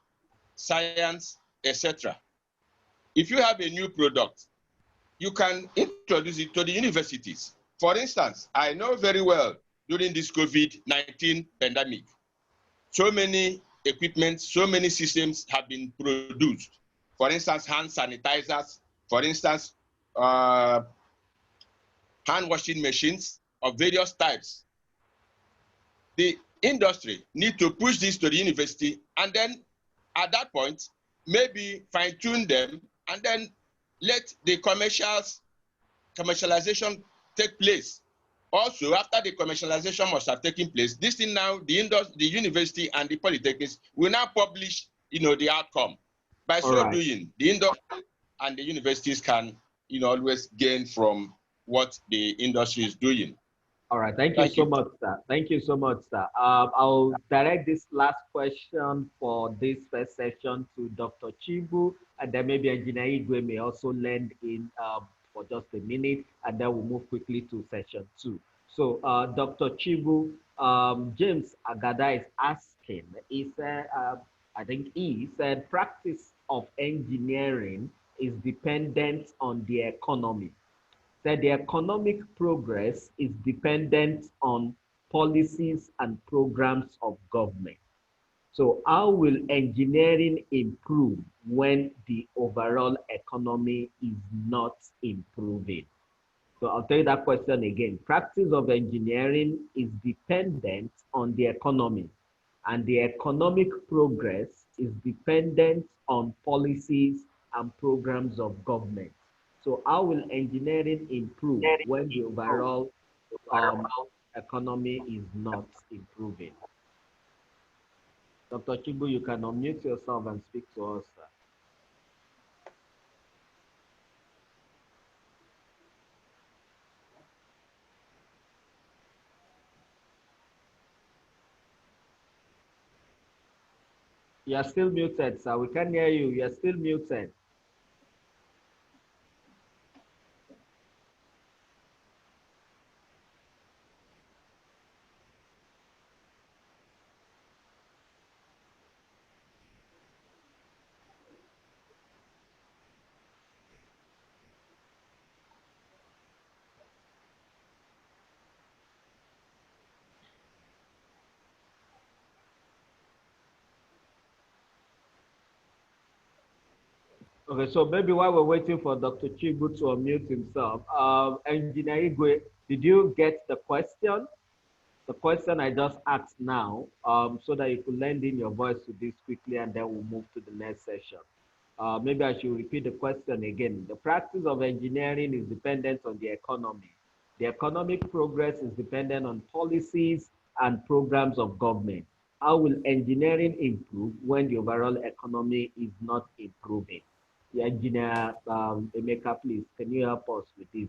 science, etc. If you have a new product, you can introduce it to the universities. For instance, I know very well during this COVID-19 pandemic, so many equipment, so many systems have been produced. For instance, hand sanitizers, for instance, hand washing machines of various types. The industry need to push this to the university, and then at that point, maybe fine-tune them, and then let the commercialization take place. Also, after the commercialization must have taken place, this thing now, the university and the polytechnics will now publish, you know, the outcome. By so doing, the industry and the universities can, you know, always gain from what the industry is doing. All right, thank you so much, sir. Thank you so much, sir. I'll direct this last question for this first session to Dr. Chigbu, and then maybe Engineer Igwe may also lend in for just a minute, and then we'll move quickly to session 2. So, Dr. Chigbu, James Agada is asking, he said, I think he said, practice of engineering is dependent on the economy. That the economic progress is dependent on policies and programs of government. So how will engineering improve when the overall economy is not improving? So I'll tell you that question again. Practice of engineering is dependent on the economy, and the economic progress is dependent on policies and programs of government. So how will engineering improve when the overall economy is not improving? Dr. Chigbu, you can unmute yourself and speak to us, sir. You are still muted, sir. We can't hear you. You are still muted. Okay, so maybe while we're waiting for Dr. Chigbu to unmute himself, Engineer Igwe, did you get the question? The question I just asked now, so that you could lend in your voice to this quickly, and then we'll move to the next session. Maybe I should repeat the question again. The practice of engineering is dependent on the economy. The economic progress is dependent on policies and programs of government. How will engineering improve when the overall economy is not improving? The Engineer Emeka, please, can you help us with this?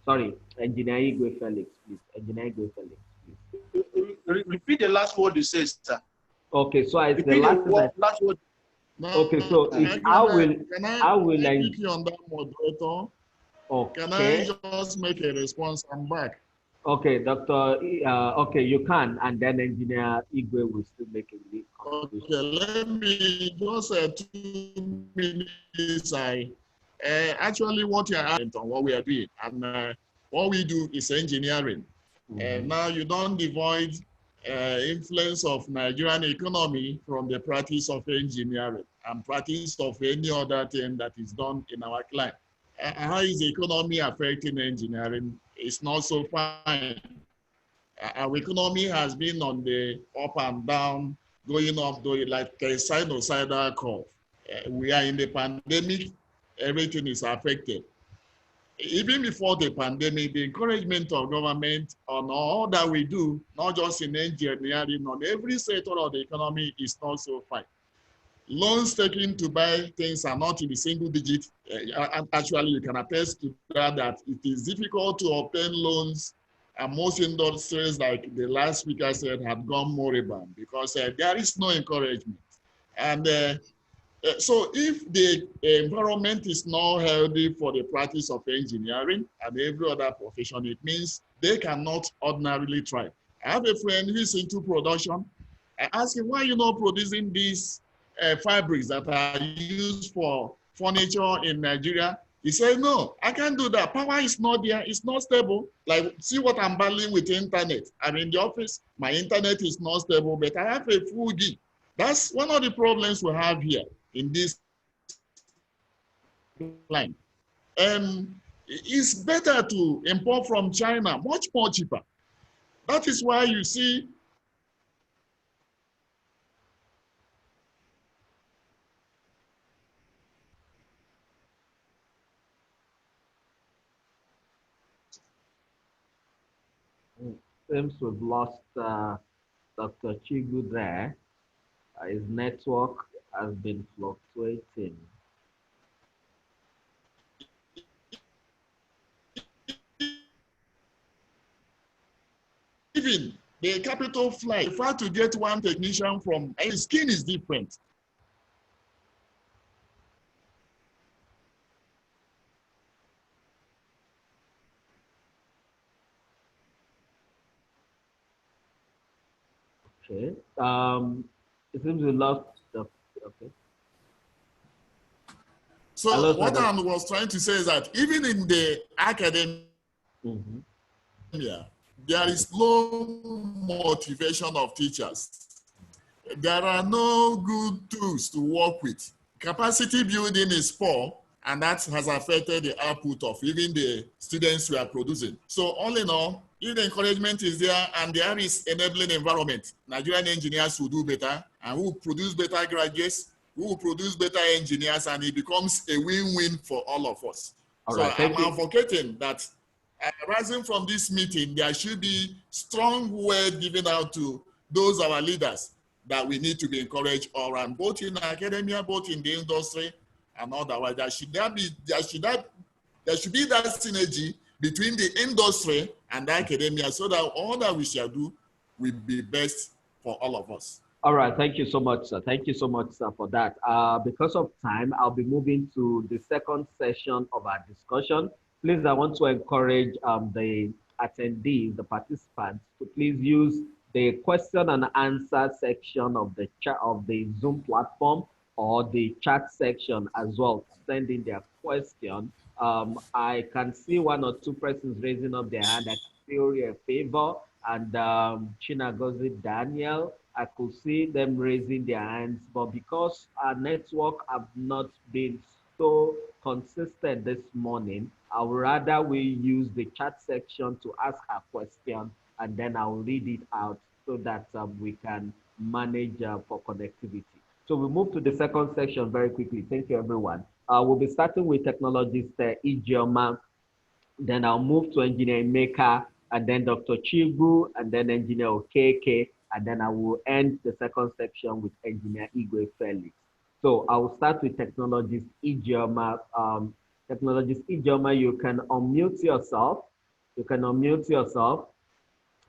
Sorry, Engineer Igwe Felix, please. Engineer Igwe Felix, please. Repeat the last word you said, sir. Okay, so it's Repeat the last word. Okay, so how will pick you on that moderator? Okay. Can I just make a response? I'm back. Okay, Doctor. Okay, you can, and then Engineer Igwe will still make a lead. Okay, let me just 2 minutes. Actually, what you are on what we are doing, and what we do is engineering. And now you don't divide influence of Nigerian economy from the practice of engineering and practice of any other thing that is done in our client. How is the economy affecting engineering? It's not so fine. Our economy has been on the up and down, going up, going like a sinusoidal curve. We are in the pandemic, everything is affected. Even before the pandemic, the encouragement of government on all that we do, not just in engineering, on every sector of the economy is not so fine. Loans taken to buy things are not in the single digit. Actually, you can attest to that it is difficult to obtain loans, and most industries, like the last speaker said, have gone moribund because there is no encouragement. And so if the environment is not healthy for the practice of engineering and every other profession, it means they cannot ordinarily thrive. I have a friend who is into production. I ask him, why are you not producing these fabrics that are used for furniture in Nigeria? He said, no, I can't do that. Power is not there. It's not stable. Like, see what I'm battling with the internet. I'm in the office. My internet is not stable, but I have a full gig. That's one of the problems we have here in this line. It's better to import from China, much more cheaper. That is why you see Seems we've lost Dr. Chigbu there. His network has been fluctuating. even the capital flight, if I had to get one technician from, his skin is different. Okay. It seems we lost the. Okay. So Hello, what I was trying to say is that even in the academia, there is low motivation of teachers. There are no good tools to work with. Capacity building is poor, and that has affected the output of even the students we are producing. So all in all, if the encouragement is there and there is enabling environment, Nigerian engineers will do better and will produce better graduates, who will produce better engineers, and it becomes a win-win for all of us. All so right, I'm advocating that rising from this meeting, there should be strong word given out to those our leaders that we need to be encouraged all around, both in academia, both in the industry, and otherwise. There should be that synergy between the industry and the academia, so that all that we shall do will be best for all of us. All right, thank you so much, sir. Thank you so much, sir, for that. Because of time, I'll be moving to the second session of our discussion. Please, I want to encourage the attendees, the participants, to please use the question and answer section of the chat of the Zoom platform or the chat section as well to send in their question. I can see one or two persons raising up their hand. I can see a favor and Chinagozi Daniel. I could see them raising their hands, but because our network have not been so consistent this morning, I would rather we use the chat section to ask our question, and then I'll read it out so that we can manage for connectivity. So we move to the second section very quickly. Thank you, everyone. We'll be starting with technologist ljeoma, then I'll move to engineer Emeka, and then Dr. Chigbu, and then engineer Okeke, and then I will end the second section with engineer Igwe Felix. So I will start with technologist ljeoma. Technologist ljeoma, you can unmute yourself. You can unmute yourself.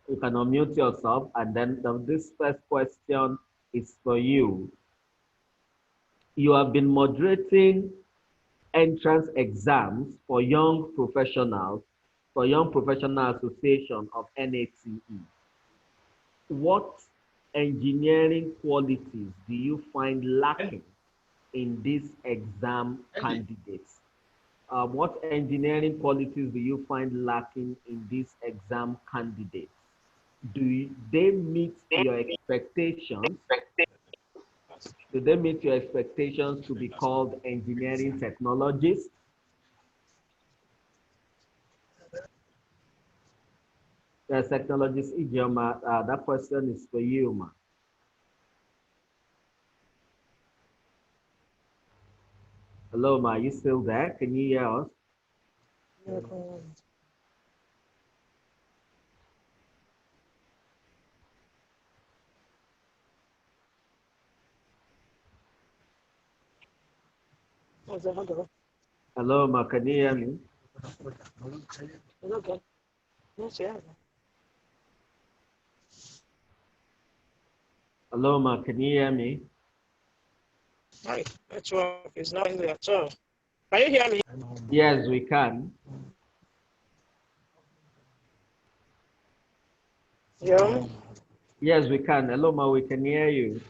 You can unmute yourself, and then this first question is for you. You have been moderating entrance exams for young professionals, for Young Professional Association of NATE. What engineering qualities do you find lacking in these exam candidates? What engineering qualities do you find lacking in these exam candidates? do they meet your expectations? Do they meet your expectations to be called engineering technologists? Yes, technologist ljeoma, that question is for you, ma. Hello, ma, you still there? Can you hear us? Hello, ma, can you hear me? Okay. Yes, yeah. Hello, ma, can you hear me? My network is not in there at all. Can you hear me? Yes, we can. Yeah. Yes, we can. Hello, ma, we can hear you.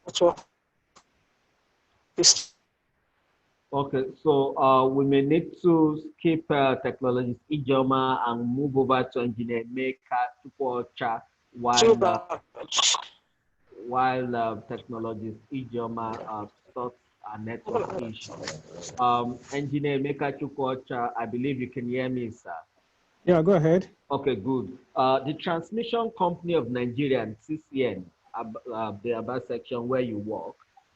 Network. Okay, so we may need to skip technologist ljeoma and move over to engineer Emeka Chukwuocha while technologist ljeoma sorts our network issue. Engineer Emeka Chukwuocha, I believe you can hear me, sir. Yeah, go ahead. Okay, good. The Transmission Company of Nigeria, TCN, the Abia section where you work,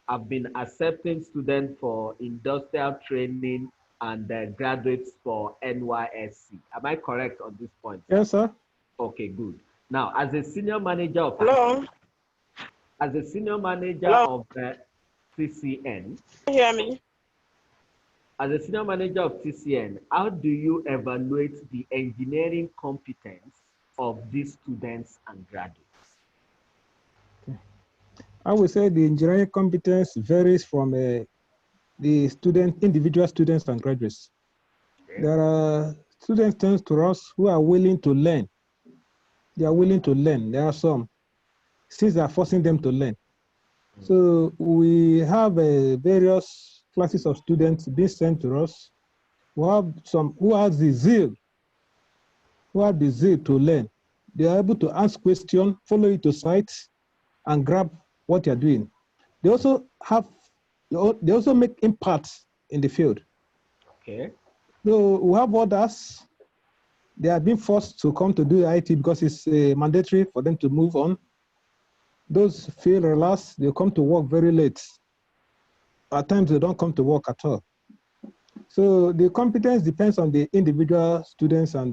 have been accepting students for industrial training and graduates for NYSC. Am I correct on this point? Yes, sir. Okay, good. Now, as a senior manager of Hello? as a senior manager Hello? of the TCN, Can you hear me? as a senior manager of TCN, how do you evaluate the engineering competence of these students and graduates? I would say the engineering competence varies from the individual students and graduates. Okay. There are students to us who are willing to learn. They are willing to learn. There are some, since they are forcing them to learn. So we have various classes of students being sent to us. We have some who have the zeal to learn. They are able to ask questions, follow it to sites, and grab what you're doing. They also make impact in the field. Okay. So we have others. They are being forced to come to do IT because it's mandatory for them to move on. Those feel relaxed, they come to work very late. At times they don't come to work at all. So the competence depends on the individual students and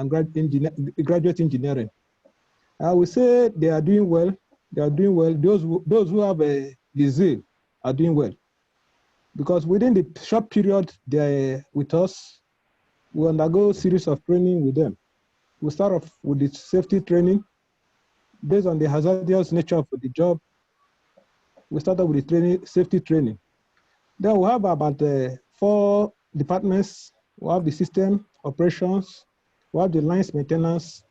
graduate engineering. I would say they are doing well. They are doing well. Those who have a zeal are doing well. Because within the short period they're with us, we undergo a series of training with them. We start off with the safety training. Based on the hazardous nature of the job, we started with the safety training. Then we have about 4 departments. We have the system operations, we have the lines maintenance,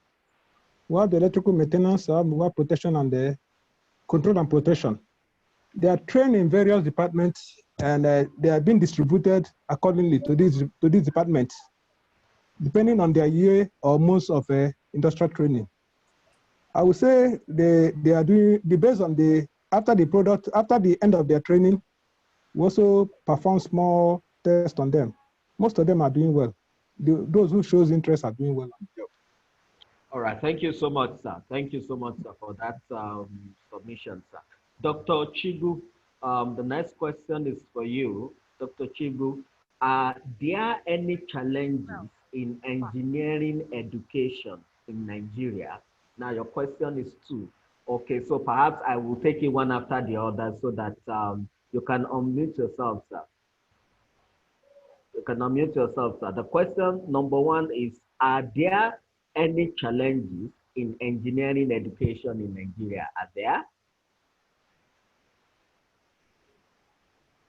we have the electrical maintenance, we have protection and the control and protection. They are trained in various departments and they are being distributed accordingly to these departments, depending on their year or months of industrial training. I would say they are doing based on after the end of their training, we also perform small tests on them. Most of them are doing well. Those who shows interest are doing well on the job. All right, thank you so much, sir. Thank you so much, sir, for that submission, sir. Dr. Chigbu, the next question is for you. Dr. Chigbu, are there any challenges in engineering education in Nigeria? Now your question is 2. Okay, so perhaps I will take it one after the other so that you can unmute yourself, sir. You can unmute yourself, sir. The question number 1 is, are there any challenges in engineering education in Nigeria? Are there?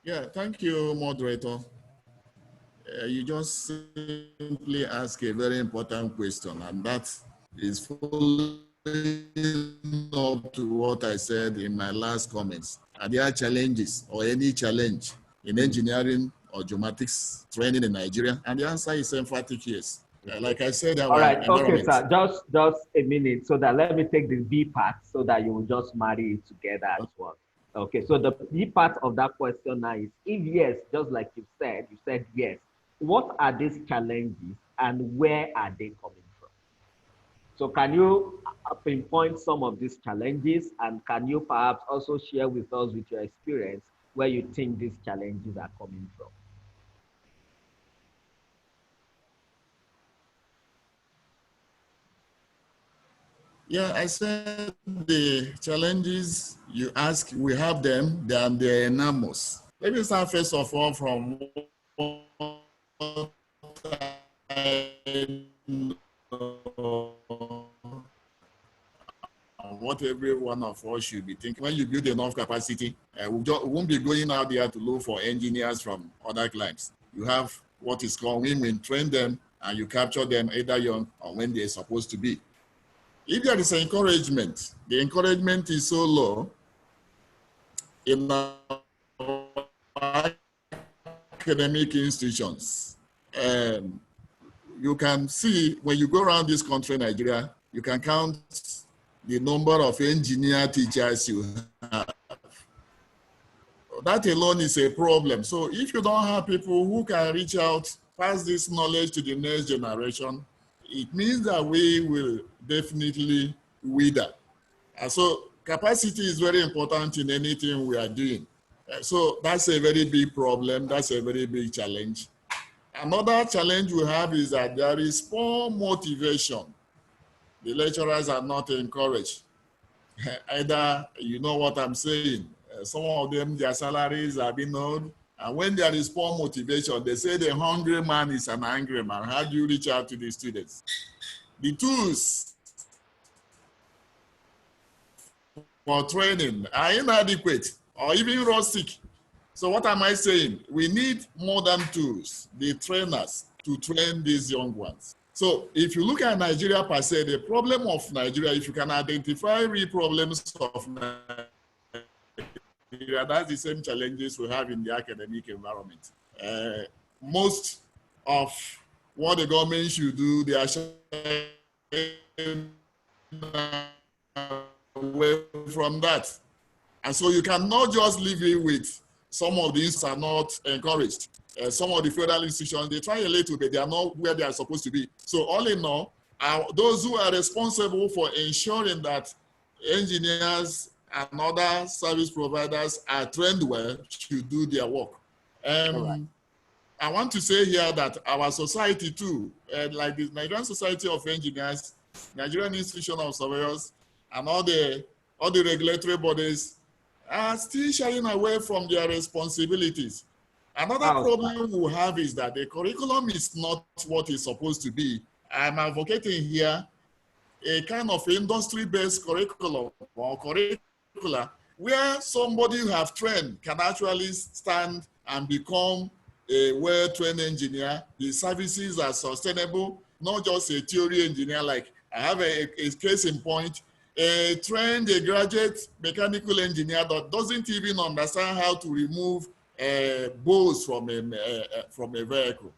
Yeah, thank you, moderator. You just simply ask a very important question, and that is following up to what I said in my last comments. Are there challenges or any challenge in engineering or geomatics training in Nigeria? And the answer is emphatic yes. Like I said, our All right, okay, environment. sir. Just a minute, so that let me take the B part, so that you will just marry it together as well. Okay, so the B part of that question now is, if yes, just like you said yes. What are these challenges and where are they coming from? So can you pinpoint some of these challenges, and can you perhaps also share with us with your experience where you think these challenges are coming from? Yeah, I said the challenges you ask, we have them, they're enormous. Let me start first of all from what every one of us should be thinking. When you build enough capacity, we won't be going out there to look for engineers from other clients. You have what is called women, train them, and you capture them either young or when they're supposed to be. If there is encouragement, the encouragement is so low in our academic institutions. You can see when you go around this country, Nigeria, you can count the number of engineer teachers you have. That alone is a problem. So if you don't have people who can reach out, pass this knowledge to the next generation, it means that we will definitely wither. So capacity is very important in anything we are doing. So that's a very big problem. That's a very big challenge. Another challenge we have is that there is poor motivation. The lecturers are not encouraged. Either, you know what I'm saying, some of them, their salaries are being owed. And when there is poor motivation, they say the hungry man is an angry man. How do you reach out to the students? The tools for training are inadequate or even rustic. So what am I saying? We need modern tools, the trainers, to train these young ones. So if you look at Nigeria per se, the problem of Nigeria, if you can identify real problems of Nigeria, that's the same challenges we have in the academic environment. Most of what the government should do, they are shying away from that. And so you cannot just leave it with some of these are not encouraged. Some of the federal institutions, they try a little bit, they are not where they are supposed to be. So all in all, those who are responsible for ensuring that engineers and other service providers are trained well should do their work. Right. I want to say here that our society too, like the Nigerian Society of Engineers, Nigerian Institution of Surveyors, and all the regulatory bodies are still shying away from their responsibilities. Another problem we have is that the curriculum is not what it's supposed to be. I'm advocating here a kind of industry-based curriculum or curricula where somebody who have trained can actually stand and become a well-trained engineer. The services are sustainable, not just a theory engineer. Like I have a case in point, a trained, a graduate mechanical engineer that doesn't even understand how to remove bolts from a vehicle.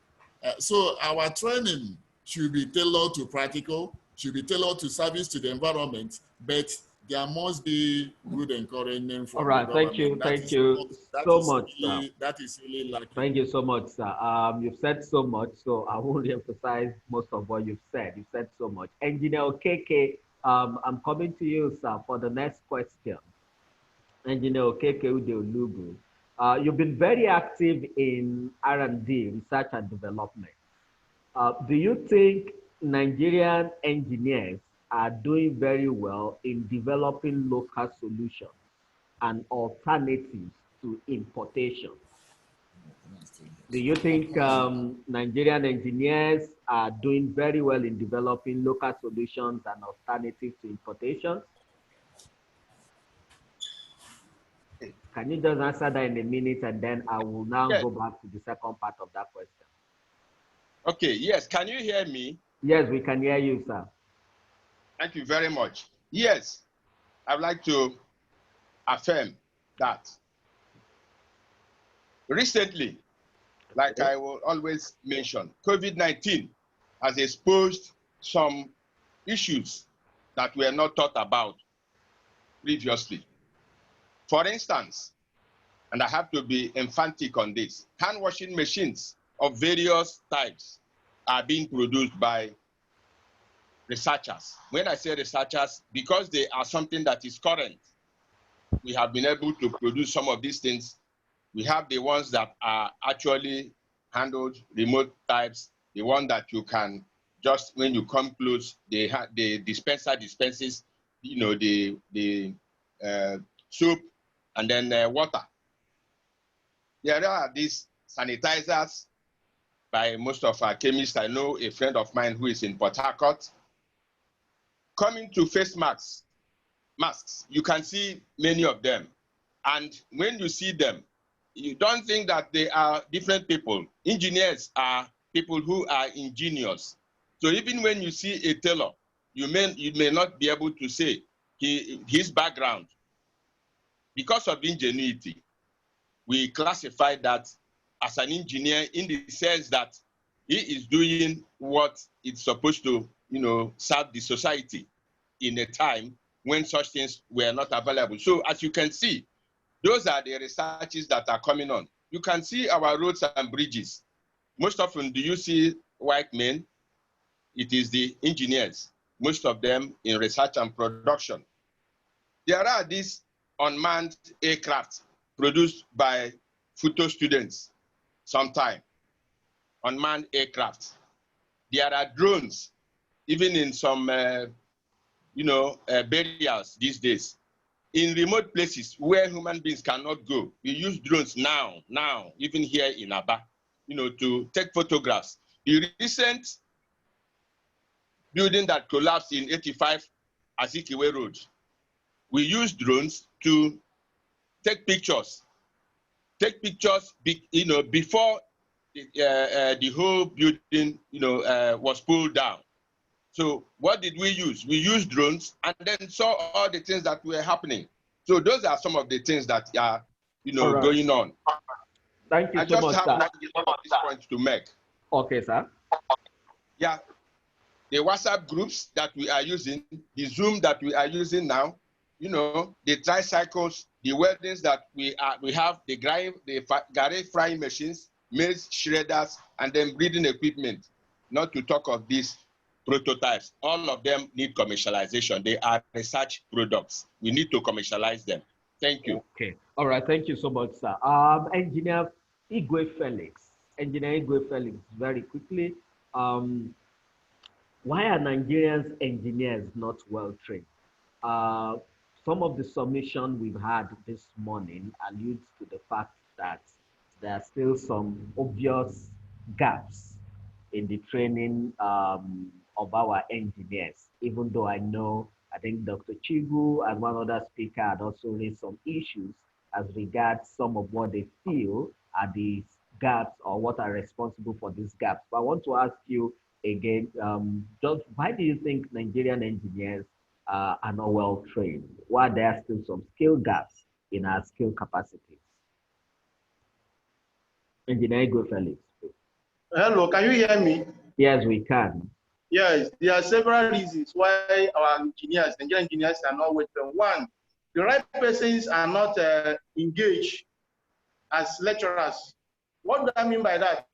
So our training should be tailored to practical, should be tailored to service to the environment, but there must be good encouragement from the government. Thank you so much, sir. That is really lacking. Thank you so much, sir. You've said so much, so I won't emphasize most of what you've said. You've said so much. Engineer Okeke, I'm coming to you, sir, for the next question. Engineer Okeke Olughu. You've been very active in R&D, research and development. Do you think Nigerian engineers are doing very well in developing local solutions and alternatives to importation? Do you think Nigerian engineers are doing very well in developing local solutions and alternatives to importation? Can you just answer that in a minute, and then I will now go back to the second part of that question. Okay, yes, can you hear me? Yes, we can hear you, sir. Thank you very much. Yes, I'd like to affirm that recently, like I will always mention, COVID-19 has exposed some issues that were not thought about previously. For instance, and I have to be emphatic on this, hand washing machines of various types are being produced by researchers. When I say researchers, because they are something that is current, we have been able to produce some of these things. We have the ones that are actually handled, remote types, the one that you can just, when you come close, the dispenser dispenses, you know, the soap and then water. There are these sanitizers by most of our chemists. I know a friend of mine who is in Port Harcourt. Coming to face masks, you can see many of them. And when you see them, you don't think that they are different people. Engineers are people who are ingenious. So even when you see a tailor, you may not be able to say his background. Because of ingenuity, we classify that as an engineer in the sense that he is doing what it's supposed to, you know, serve the society in a time when such things were not available. So as you can see, those are the researches that are coming on. You can see our roads and bridges. Most often, do you see white men? It is the engineers, most of them in research and production. There are these unmanned aircraft produced by photo students sometime, unmanned aircraft. There are drones, even in some, burials these days. In remote places where human beings cannot go, we use drones now, even here in Abia, you know, to take photographs. The recent building that collapsed in 85 Azikiwe Road, we use drones to take pictures. You know, before the whole building, you know, was pulled down. So what did we use? We used drones and then saw all the things that were happening. So those are some of the things that are, you know, going on. Thank you so much, sir. I just have this point to make. Okay, sir. Yeah, the WhatsApp groups that we are using, the Zoom that we are using now, you know, the tricycles, the weldings that we have, the gari frying machines, maize shredders, and then breeding equipment, not to talk of these prototypes. All of them need commercialization. They are research products. We need to commercialize them. Thank you. Okay. All right. Thank you so much, sir. Engineer Igwe Felix. Engineer Igwe Felix, very quickly. Why are Nigerians engineers not well trained? Some of the submission we've had this morning alludes to the fact that there are still some obvious gaps in the training of our engineers, even though I think Dr. Chigbu and one other speaker had also raised some issues as regards some of what they feel are these gaps or what are responsible for these gaps. But I want to ask you again, just why do you think Nigerian engineers are not well trained? Why there are still some skill gaps in our skill capacities? Engineer Igwe Felix. Hello, can you hear me? Yes, we can. Yes, there are several reasons why our engineers, Nigerian engineers, are not well trained. One, the right persons are not engaged as lecturers. What do I mean by that?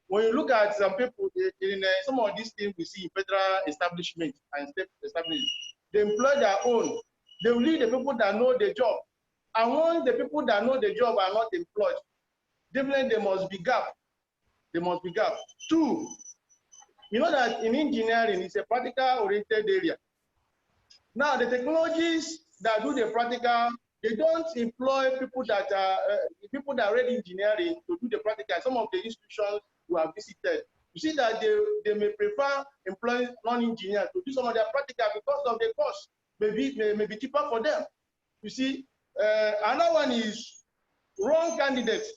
When you look at some people in some of these things we see in federal establishments and state establishments, they employ their own. They will lead the people that know the job. And once the people that know the job are not employed, definitely there must be gap. There must be gap. Two, you know that in engineering, it's a practical-oriented area. Now, the technologies that do the practical, they don't employ people that read engineering to do the practical. Some of the institutions we have visited, you see that they may prefer employing non-engineers to do some of their practical because of the cost may be cheaper for them. You see, another one is wrong candidates.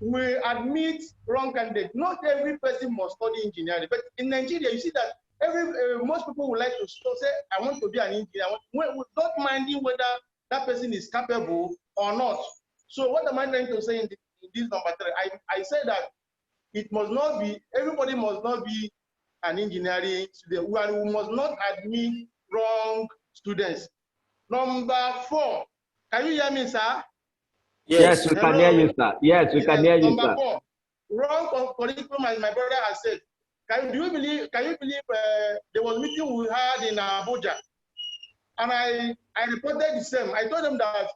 We admit wrong candidates. Not every person must study engineering, but in Nigeria, you see that most people would like to say, I want to be an engineer, not minding whether that person is capable or not. So what am I trying to say in this number 3? I say that it must not be, everybody must not be an engineering student. We must not admit wrong students. Number 4, can you hear me, sir? Yes, we can hear you, sir. Yes, we can hear you, sir. Number 4, wrong curriculum, as my brother has said. Can you believe there was a meeting we had in Abuja, and I reported the same. I told them that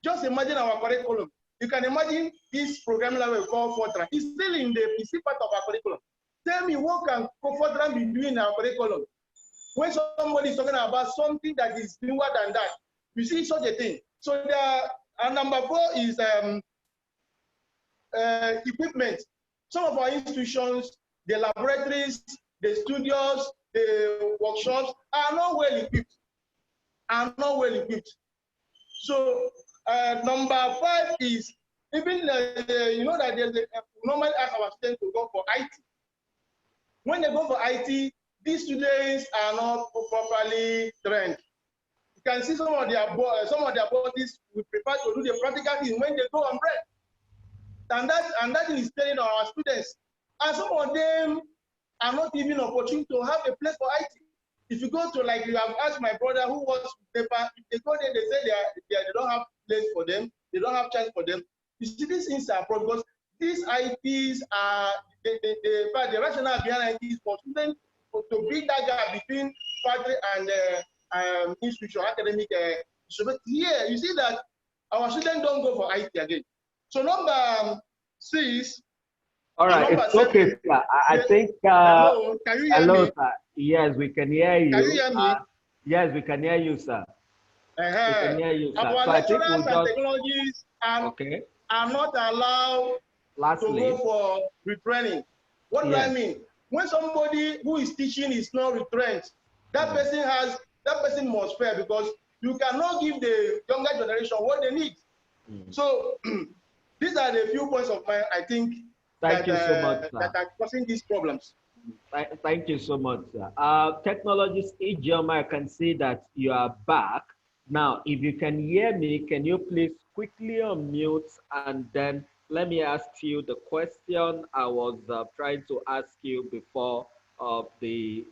just imagine our curriculum. You can imagine this programming level we call Fortran. It's still in the PC part of our curriculum. Tell me, what can Fortran be doing in our curriculum? When somebody is talking about something that is newer than that, you see such a thing. So and number 4 is equipment. Some of our institutions, the laboratories, the studios, the workshops are not well equipped. So number 5 is even you know that there's normally ask our students to go for IT. When they go for IT, these students are not properly trained. You can see some of their bodies we prefer to do the practical thing when they go on break. And that is telling our students. And some of them are not even opportunity to have a place for IT. If you go to, like you have asked my brother who was paper, if they go there, they say they don't have place for them, they don't have chance for them. You see, these things are problems because these IPs are the rationale behind IT is for students to bridge that gap between factory and institution, academic. But here you see that our students don't go for IT again. So number 6. All right, it's okay, sir. I think. Hello, can you hear me? Sir. Yes, we can hear you. Can you hear me? Yes, we can hear you, sir. We can hear you, sir. Our So lecturers and technologies are not allowed to go for retraining. What do I mean? When somebody who is teaching is not retrained, that person must fail because you cannot give the younger generation what they need. So these are the few points of mine, I think, Thank you so much, sir. that are causing these problems. Thank you so much, sir. Technologist ljeoma, I can see that you are back. Now, if you can hear me, can you please quickly unmute and then let me ask you the question I was trying to ask you before the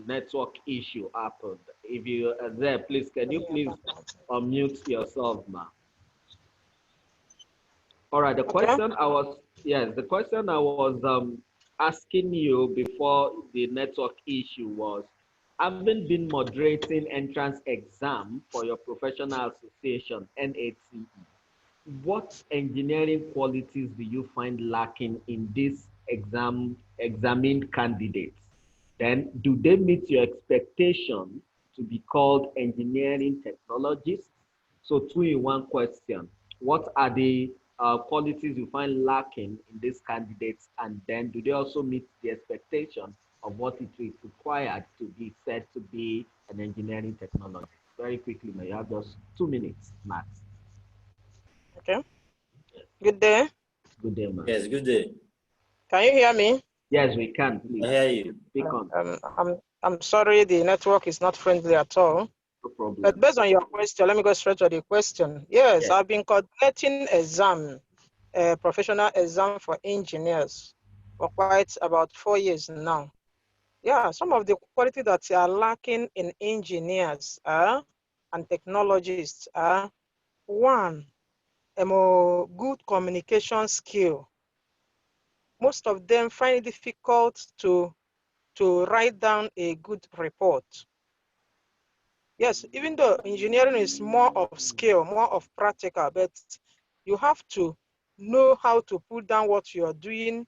network issue happened. If you are there, please, can you please unmute yourself, ma'am? All right, the question I was, the question I was asking you before the network issue was, having been moderating entrance exam for your professional association, NATE, what engineering qualities do you find lacking in these examined candidates? Then, do they meet your expectation to be called engineering technologists? So 2-in-1 question. What are the qualities you find lacking in these candidates, and then do they also meet the expectation of what it is required to be said to be an engineering technology? Very quickly, may you have just 2 minutes max. Okay. Good day. Good day, ma'am. Yes, good day. Can you hear me? Yes, we can. Please. I hear you. Speak on. I'm sorry, the network is not friendly at all. No problem. But based on your question, let me go straight to the question. Yes, I've been coordinating exam, professional exam for engineers for quite about 4 years now. Yeah, some of the quality that are lacking in engineers and technologists are 1, a more good communication skill. Most of them find it difficult to write down a good report. Yes, even though engineering is more of skill, more of practical, but you have to know how to put down what you are doing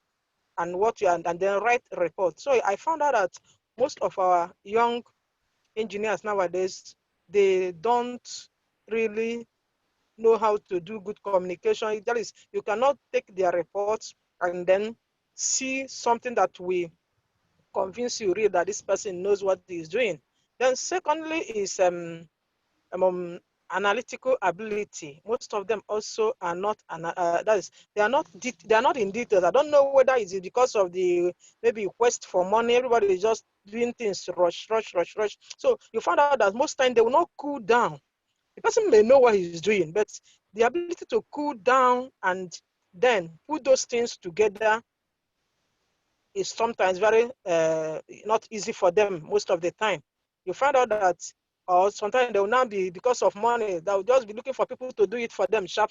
and and then write a report. So I found out that most of our young engineers nowadays, they don't really know how to do good communication. That is, you cannot take their reports and then see something that will convince you really that this person knows what he's doing. Then secondly is analytical ability. Most of them also are not, they are not in details. I don't know whether it's because of the maybe quest for money. Everybody is just doing things rush. So you find out that most time they will not cool down. The person may know what he's doing, but the ability to cool down and then put those things together is sometimes very not easy for them most of the time. You find out that, or sometimes they will now be, because of money, they will just be looking for people to do it for them sharp.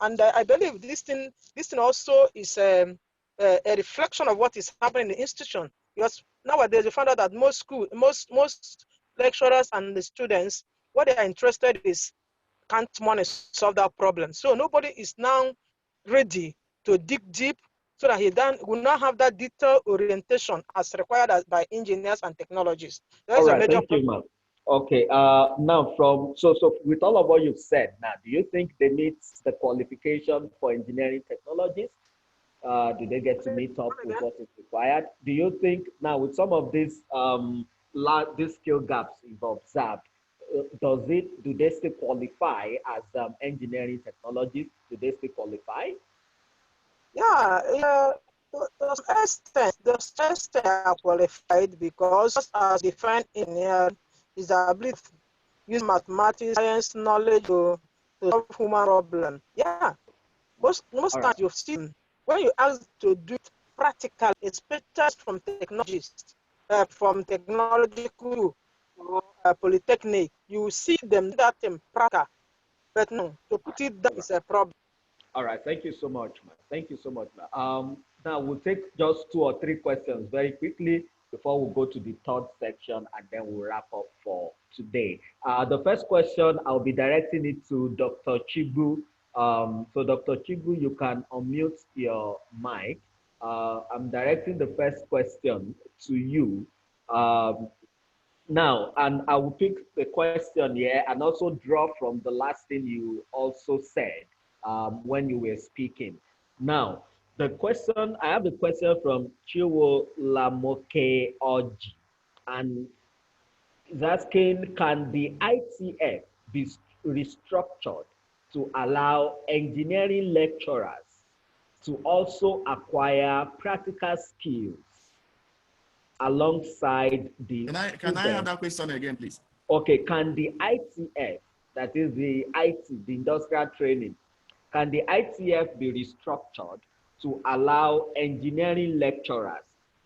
And I believe this thing also is a reflection of what is happening in the institution. Because nowadays you find out that most lecturers and the students, what they are interested is, can't money solve that problem? So nobody is now ready to dig deep so that he then will not have that detailed orientation as required by engineers and technologists. That's all a right, major thank you, ma'am. Okay, now so with all of what you've said, now, do you think they meet the qualification for engineering technologies? Do they get to meet up with what is required? Do you think now with some of these skill gaps you've observed, do they still qualify as engineering technologies? Do they still qualify? Yeah, those tests are qualified because, as defined in here, is the ability to use mathematics, science, knowledge to solve human problem. Yeah, most times you've seen when you ask to do it practical, especially from technologists, from technological or Polytechnic, you see them do that in practical. But no, to put it down is a problem. All right, thank you so much, man. Thank you so much, man. Now we'll take just 2 or 3 questions very quickly before we go to the third section, and then we'll wrap up for today. The first question, I'll be directing it to Dr. Chigbu. So Dr. Chigbu, you can unmute your mic. I'm directing the first question to you. Now, and I will pick the question here and also draw from the last thing you also said when you were speaking. Now, I have a question from Chiwo Oji, and is asking, can the ITF be restructured to allow engineering lecturers to also acquire practical skills alongside the Can I have that question again, please? Okay, can the ITF, that is the IT, the industrial training, can the ITF be restructured to allow engineering lecturers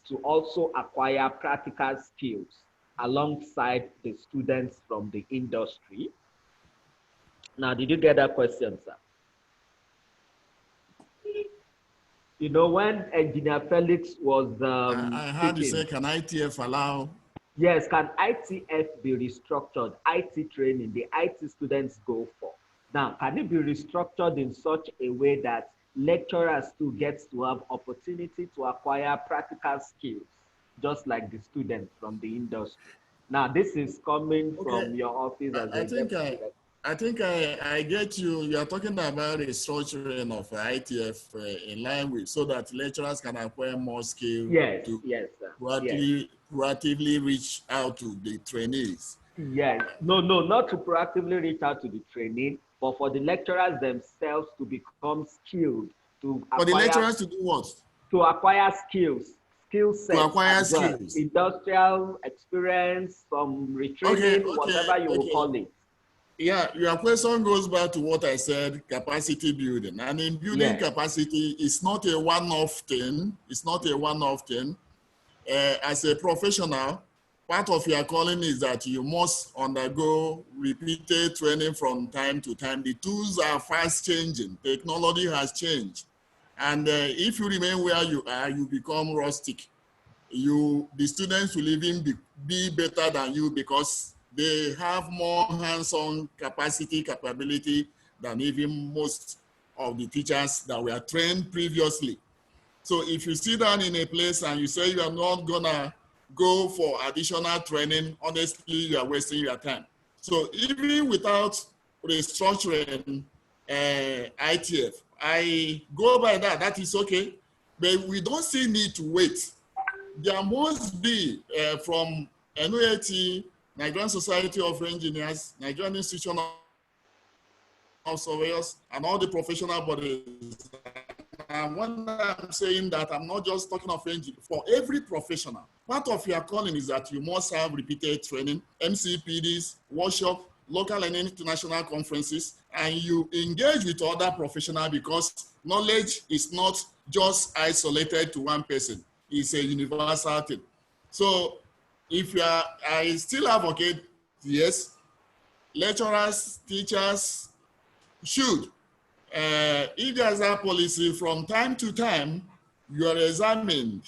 to also acquire practical skills alongside the students from the industry? Now, did you get that question, sir? You know, when Engineer Felix was I heard you say, can ITF allow? Yes, can ITF be restructured? IT training, the IT students go for. Now, can it be restructured in such a way that lecturers too get to have opportunity to acquire practical skills, just like the students from the industry? Now, this is coming from your office as I think I get you. You are talking about restructuring of ITF in line with, so that lecturers can acquire more skill. Yes, to yes, sir. proactively reach out to the trainees. Yes, no, not to proactively reach out to the trainee, but for the lecturers themselves to become skilled, to acquire, for the lecturers to do what? To acquire skill sets, to acquire skills, industrial experience, some retraining, whatever you will call it. Yeah, your question goes back to what I said, capacity building. And in building capacity, it's not a one-off thing. It's not a one-off thing. As a professional, part of your calling is that you must undergo repeated training from time to time. The tools are fast changing. Technology has changed. And if you remain where you are, you become rustic. The students will even be better than you because they have more hands-on capability than even most of the teachers that were trained previously. So if you sit down in a place and you say you are not gonna go for additional training, honestly, you are wasting your time. So even without restructuring ITF, I go by that, that is okay, but we don't still need to wait. There must be from NOAT, Nigerian Society of Engineers, Nigerian Institution of Surveyors, and all the professional bodies. And when I'm saying that, I'm not just talking of engineering. For every professional, part of your calling is that you must have repeated training, MCPDs, workshop, local and international conferences, and you engage with other professionals, because knowledge is not just isolated to one person. It's a universal thing. So if you are, I still advocate, yes, lecturers, teachers should, if there's a policy, from time to time, you are examined,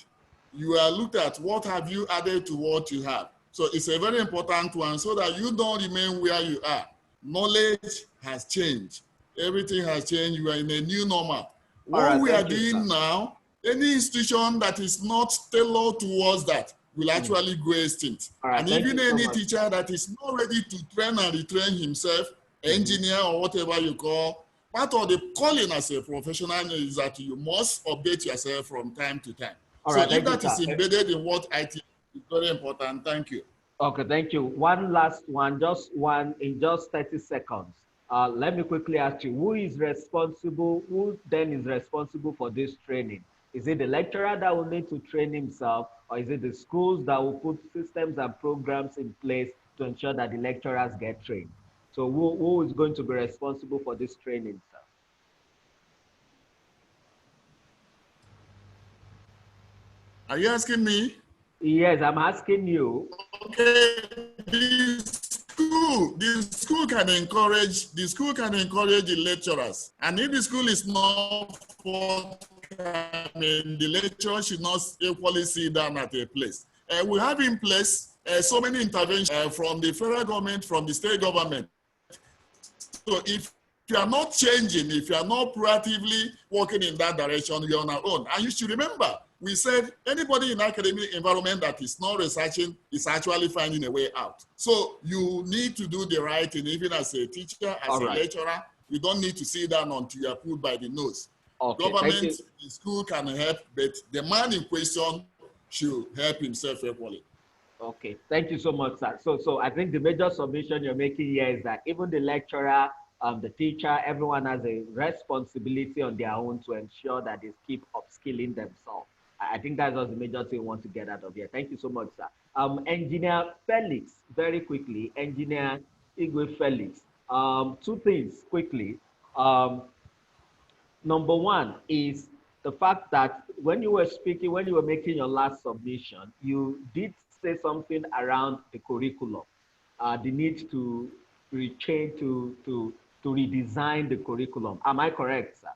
you are looked at, what have you added to what you have. So it's a very important one, so that you don't remain where you are. Knowledge has changed. Everything has changed. You are in a new normal. What we are doing now, any institution that is not tailored towards that will actually go extinct. And even any teacher that is not ready to train and retrain himself, engineer or whatever you call, part of the calling as a professional is that you must update yourself from time to time. So if that is embedded in what IT is very important. Thank you. Okay, thank you. One last one, just one in just 30 seconds. Let me quickly ask you, who then is responsible for this training? Is it the lecturer that will need to train himself, or is it the schools that will put systems and programs in place to ensure that the lecturers get trained? So who is going to be responsible for this training, sir? Are you asking me? Yes, I'm asking you. Okay, the school can encourage the lecturers, and if the school is not forthcoming, the lecturer should not equally sit down at a place. We have in place so many interventions from the federal government, from the state government. So if you are not changing, if you are not proactively working in that direction, you're on our own. And you should remember, we said anybody in academic environment that is not researching is actually finding a way out. So you need to do the right thing, even as a teacher, as a lecturer. You don't need to sit down until you are pulled by the nose. Government, the school can help, but the man in question should help himself equally. Okay, thank you so much, sir. So I think the major submission you're making here is that even the lecturer, the teacher, everyone has a responsibility on their own to ensure that they keep upskilling themselves. I think that's just the major thing we want to get out of here. Thank you so much, sir. Engineer Felix, very quickly. Engineer Igwe Felix. Two things quickly. Number one is the fact that when you were speaking, when you were making your last submission, you did say something around the curriculum, the need to rechange, to redesign the curriculum. Am I correct, sir?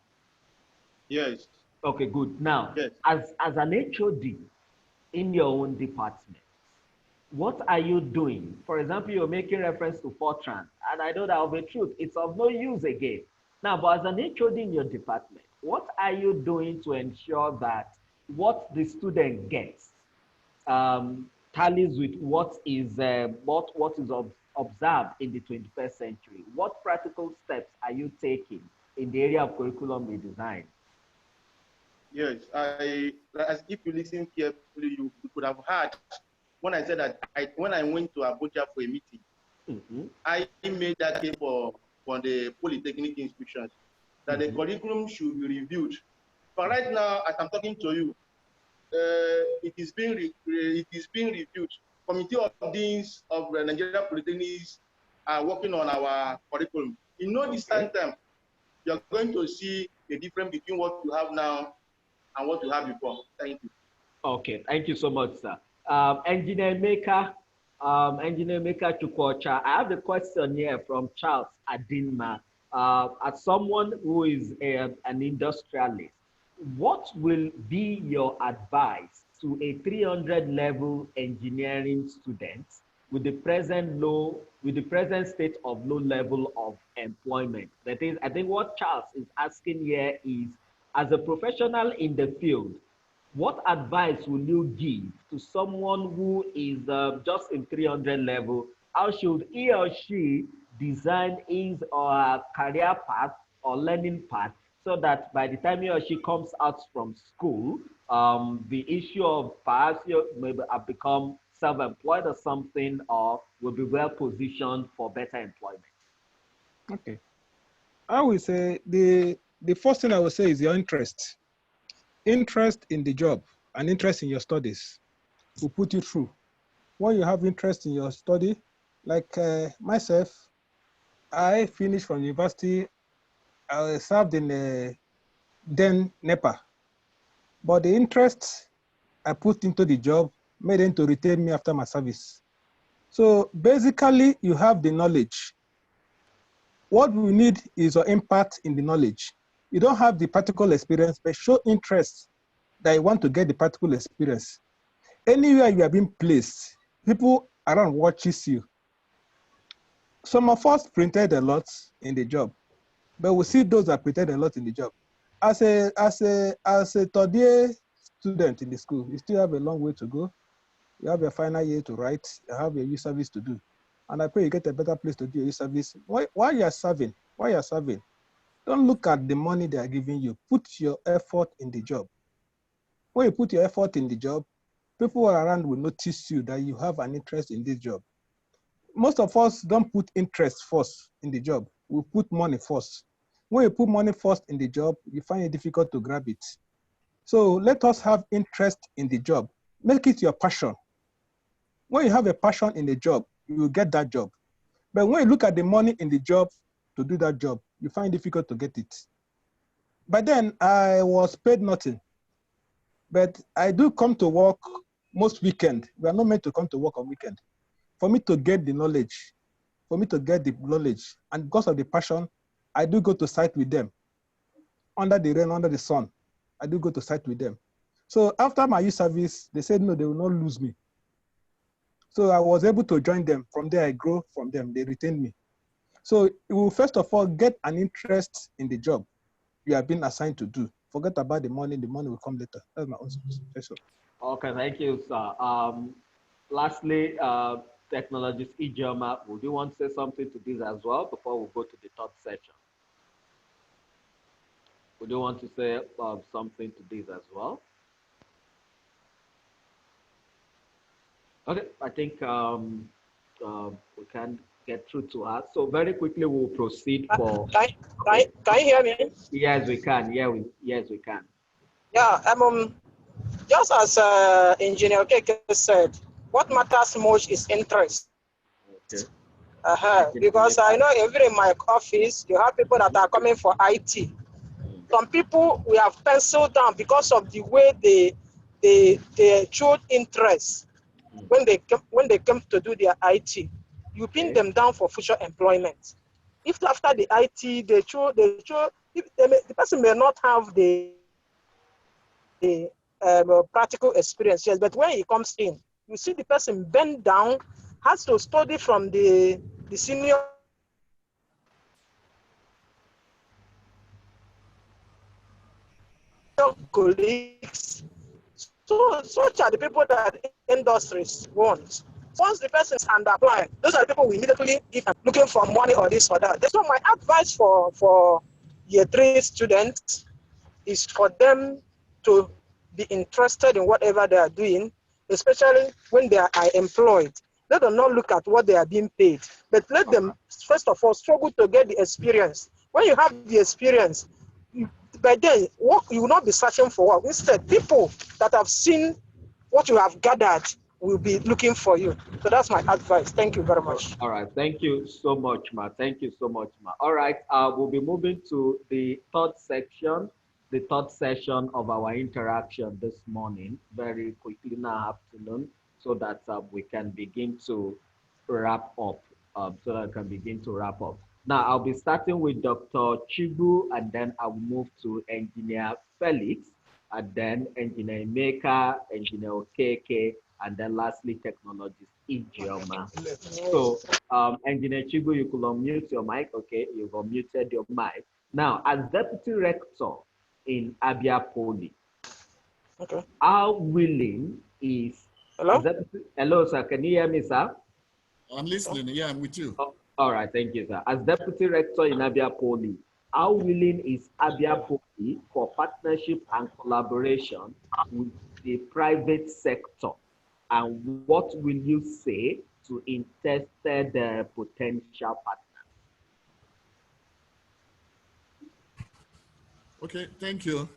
Yes. Okay, good. Now, yes. as an HOD in your own department, what are you doing? For example, you're making reference to Fortran, and I know that of a truth, it's of no use again. Now, but as an HOD in your department, what are you doing to ensure that what the student gets tallies with what is observed in the 21st century? What practical steps are you taking in the area of curriculum redesign? Yes, as if you listen carefully, you could have heard when I said that when I went to Abuja for a meeting, I made that case for the Polytechnic institutions that the curriculum should be reviewed. But right now, as I'm talking to you, it is being reviewed. Committee of Deans of Nigerian Polytechnics are working on our curriculum. In no distant time, you're going to see the difference between what you have now and what you have before. Thank you. Okay, thank you so much, sir. Engineer Emeka, Chukwuocha, I have a question here from Charles Adinma. As someone who is an industrialist, what will be your advice to a 300 level engineering student with the present state of low level of employment? That is, I think what Charles is asking here is, as a professional in the field, what advice will you give to someone who is just in 300 level? How should he or she design his or her career path or learning path so that by the time he or she comes out from school, the issue of perhaps maybe have become self-employed or something, or will be well positioned for better employment? Okay. I would say the first thing I would say is your interest. Interest in the job and interest in your studies will put you through. When you have interest in your study, like myself, I finished from university. I served in then NEPA. But the interest I put into the job made them to retain me after my service. So basically, you have the knowledge. What we need is your impact in the knowledge. You don't have the practical experience, but show interest that you want to get the practical experience. Anywhere you are being placed, people around watches you. Some of us printed a lot in the job, but we see those that printed a lot in the job. As a third year student in the school, you still have a long way to go. You have a final year to write, you have a youth service to do. And I pray you get a better place to do your youth service. While you are serving, don't look at the money they are giving you. Put your effort in the job. When you put your effort in the job, people around will notice you that you have an interest in this job. Most of us don't put interest first in the job. We put money first. When you put money first in the job, you find it difficult to grab it. So let us have interest in the job. Make it your passion. When you have a passion in the job, you will get that job. But when you look at the money in the job to do that job, you find it difficult to get it. But then I was paid nothing. But I do come to work most weekend. We are not meant to come to work on weekend. For me to get the knowledge, and because of the passion, I do go to site with them. Under the rain, under the sun, I do go to site with them. So after my youth service, they said, no, they will not lose me. So I was able to join them. From there, I grow from them. They retain me. So you will first of all get an interest in the job you have been assigned to do. Forget about the money will come later. That's my own suggestion. Okay, thank you, sir. Lastly, technologist ljeoma, would you want to say something to this as well before we go to the third section? Would you want to say something to this as well? Okay, I think we can get through to her. So very quickly, we'll proceed for. Can you hear me? Yes, we can. Yes, we can. Yeah, just as Engineer Okeke said, what matters most is interest. Okay. Because I know even in my office, you have people that are coming for IT. Some people we have penciled down because of the way they showed interest when they came to do their IT. You pin them down for future employment. If after the IT they show the person may not have the practical experience, yes, but when he comes in, you see the person bend down, has to study from the senior colleagues. So such are the people that industries want. Once the person is underemployed, those are the people we immediately give them, looking for money or this or that. So my advice for year 3 students is for them to be interested in whatever they are doing, especially when they are employed. Let them not look at what they are being paid, but let them, first of all, struggle to get the experience. When you have the experience, by then, work, you will not be searching for work. Instead, people that have seen what you have gathered will be looking for you. So that's my advice. Thank you very much. All right. Thank you so much, Ma. Thank you so much, Ma. All right. We'll be moving to the third section, the third session of our interaction this morning, very quickly now afternoon, so that we can begin to wrap up. Now, I'll be starting with Dr. Chigbu, and then I'll move to Engineer Felix, and then Engineer Emeka, Engineer Okeke, and then lastly, technologist ljeoma. So, Engineer Chigbu, you could unmute your mic. Okay, you've unmuted your mic. Now, as Deputy Rector in Abia Poly, okay, how willing is... Hello? Hello, sir. Can you hear me, sir? I'm listening. Yeah, I'm with you. Oh, all right, thank you, sir. As Deputy Rector in Abia Poly, how willing is Abia Poly for partnership and collaboration with the private sector? And what will you say to interested potential partners? Okay, thank you.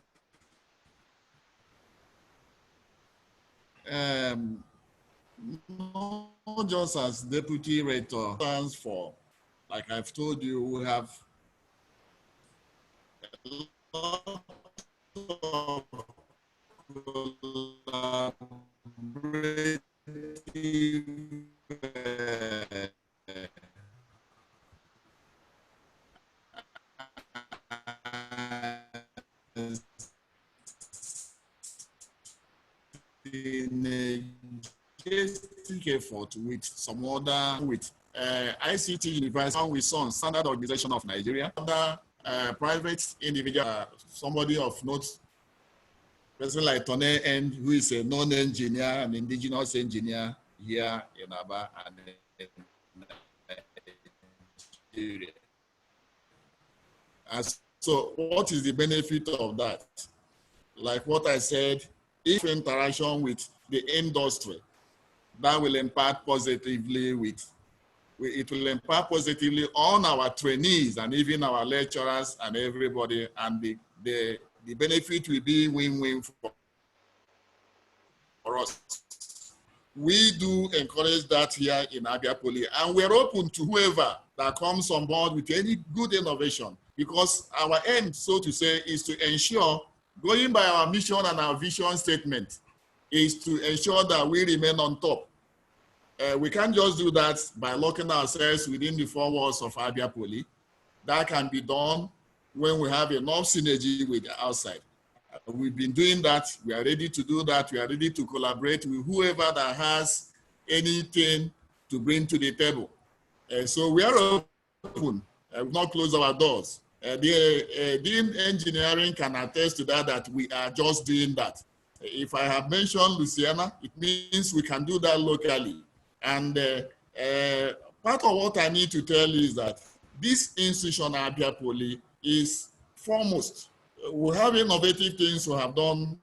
Not just as Deputy Rector, stands for like I've told you, we have a lot of collaborative in a effort with some other, with ICT University, with some Standard Organization of Nigeria, other private individual, somebody of note, person like Tone N, who is a non-engineer, an indigenous engineer here in Abia and in Nigeria. And so what is the benefit of that? Like what I said, if interaction with the industry, that will impact positively it will impact positively on our trainees and even our lecturers and everybody, and the benefit will be win-win for us. We do encourage that here in Abia Poly, and we're open to whoever that comes on board with any good innovation, because our aim, so to say, is to ensure, going by our mission and our vision statement, is to ensure that we remain on top. We can't just do that by locking ourselves within the four walls of Abia Poly. That can be done when we have enough synergy with the outside. We've been doing that. We are ready to do that. We are ready to collaborate with whoever that has anything to bring to the table. So we are open. We've not closed our doors. Dean Engineering can attest to that we are just doing that. If I have mentioned Louisiana, it means we can do that locally. And part of what I need to tell you is that this institution, Abia Poly, is foremost. We have innovative things we have done.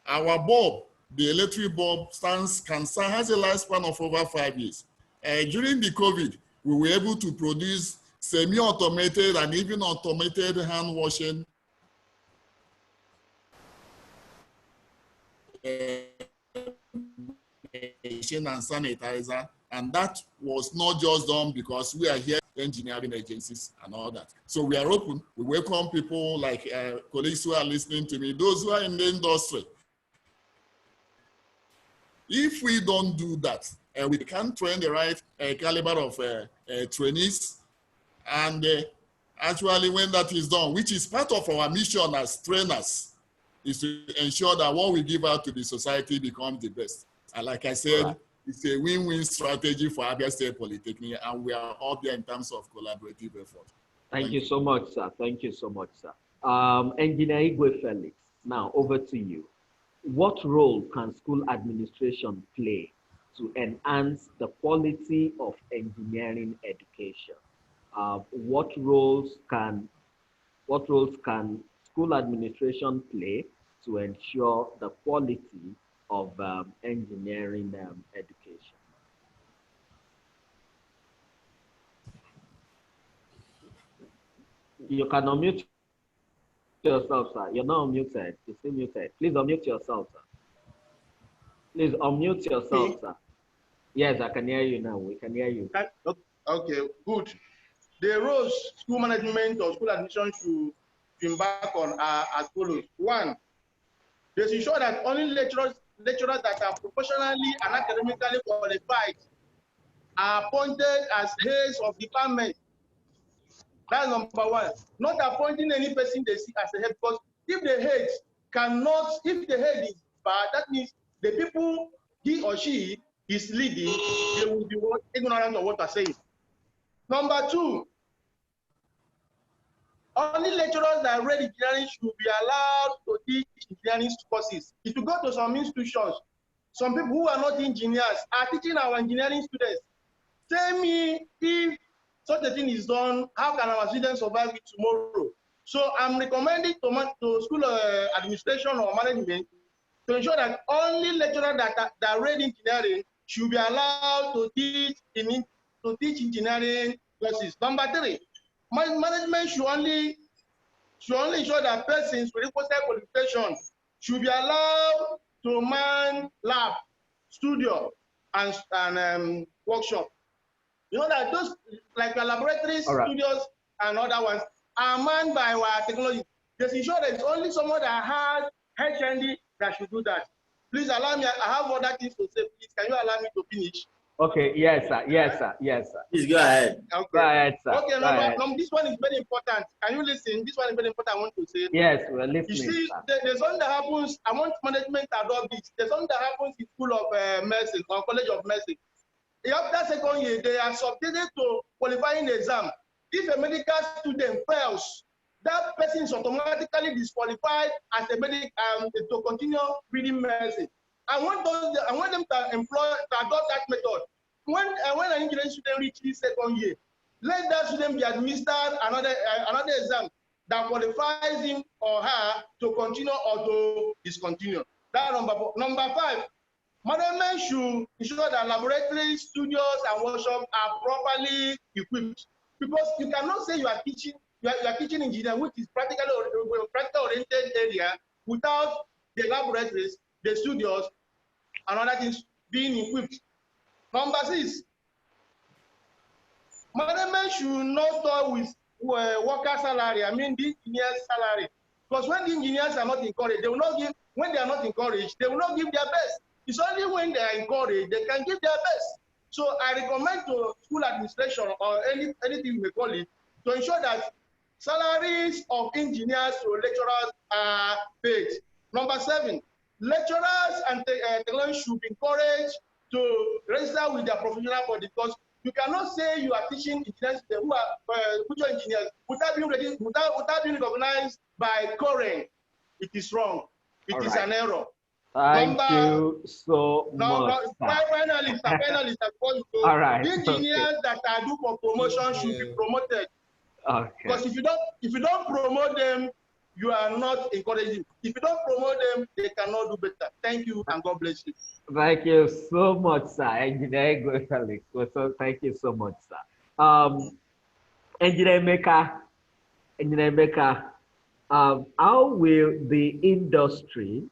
Our bulb, the electric bulb, has a lifespan of over 5 years. During the COVID, we were able to produce semi-automated and even automated hand washing and sanitizer, and that was not just done because we are here engineering agencies and all that. So we are open. We welcome people like colleagues who are listening to me, those who are in the industry. If we don't do that, we can't train the right caliber of trainees, and actually when that is done, which is part of our mission as trainers, is to ensure that what we give out to the society becomes the best. And like I said, right, it's a win-win strategy for Abia State Polytechnic, and we are all there in terms of collaborative effort. Thank you so much, sir. Thank you so much, sir. Engineer Igwe Felix, now over to you. What role can school administration play to enhance the quality of engineering education? What roles can school administration play to ensure the quality of engineering education? You can unmute yourself, sir. You're not unmuted. You're still muted. Please unmute yourself, sir. Please unmute yourself, sir. Yes, I can hear you now. We can hear you. Okay, good. The roles school management or school admission should embark on are as follows. One, they should ensure that only lecturers that are professionally and academically qualified are appointed as heads of department. That's number one. Not appointing any person they see as a head, because if the head is bad, that means the people he or she is leading, they will be ignorant of what I'm saying. Number two, only lecturers that read engineering should be allowed to teach engineering courses. If you go to some institutions, some people who are not engineers are teaching our engineering students. Tell me, if such a thing is done, how can our students survive it tomorrow? So I'm recommending to school administration or management to ensure that only lecturers that read engineering should be allowed to teach engineering courses. Number three, management should only ensure that persons with requested qualification should be allowed to man lab, studio, and workshop. You know that those, like the laboratories, studios, and other ones, are manned by our technology. Just ensure that it's only someone that has HND that should do that. Please allow me, I have other things to say. Please, can you allow me to finish? Okay, yes, sir. Yes, sir. Yes, sir. Please go ahead. Okay. Go ahead, sir. Okay, this one is very important. Can you listen? This one is very important. I want to say. Yes, we're listening. You see, sir. there's something that happens. I want management to adopt this. There's something that happens in School of Medicine or College of Medicine. After second year, they are subjected to qualifying exam. If a medical student fails, that person is automatically disqualified as a medic to continue reading medicine. I want them to adopt that method. When an engineering student reaches second year, let that student be administered another exam that qualifies him or her to continue or to discontinue. That's number 4. Number 5, management should ensure that laboratories, studios, and workshops are properly equipped. Because you cannot say you are teaching engineering, which is practical oriented area, without the laboratories, the studios, and other things being equipped. Number 6, management should not start with worker salary. I mean the engineer's salary. Because when the engineers are not encouraged, they will not give. When they are not encouraged, they will not give their best. It's only when they are encouraged they can give their best. So I recommend to school administration or anything you may call it to ensure that salaries of engineers or lecturers are paid. Number 7, lecturers and technologists should be encouraged to register with their professional body, because you cannot say you are teaching engineers who are future engineers without being recognized by current. It is wrong. It is an error. Thank you so much. Finally, all right. Engineers that are due for promotion should be promoted. Okay. Because if you don't promote them, you are not encouraging. If you don't promote them, they cannot do better. Thank you, and God bless you. Thank you so much, sir. Engineer Igwe Felix. So thank you so much, sir. Engineer Emeka, how will the industry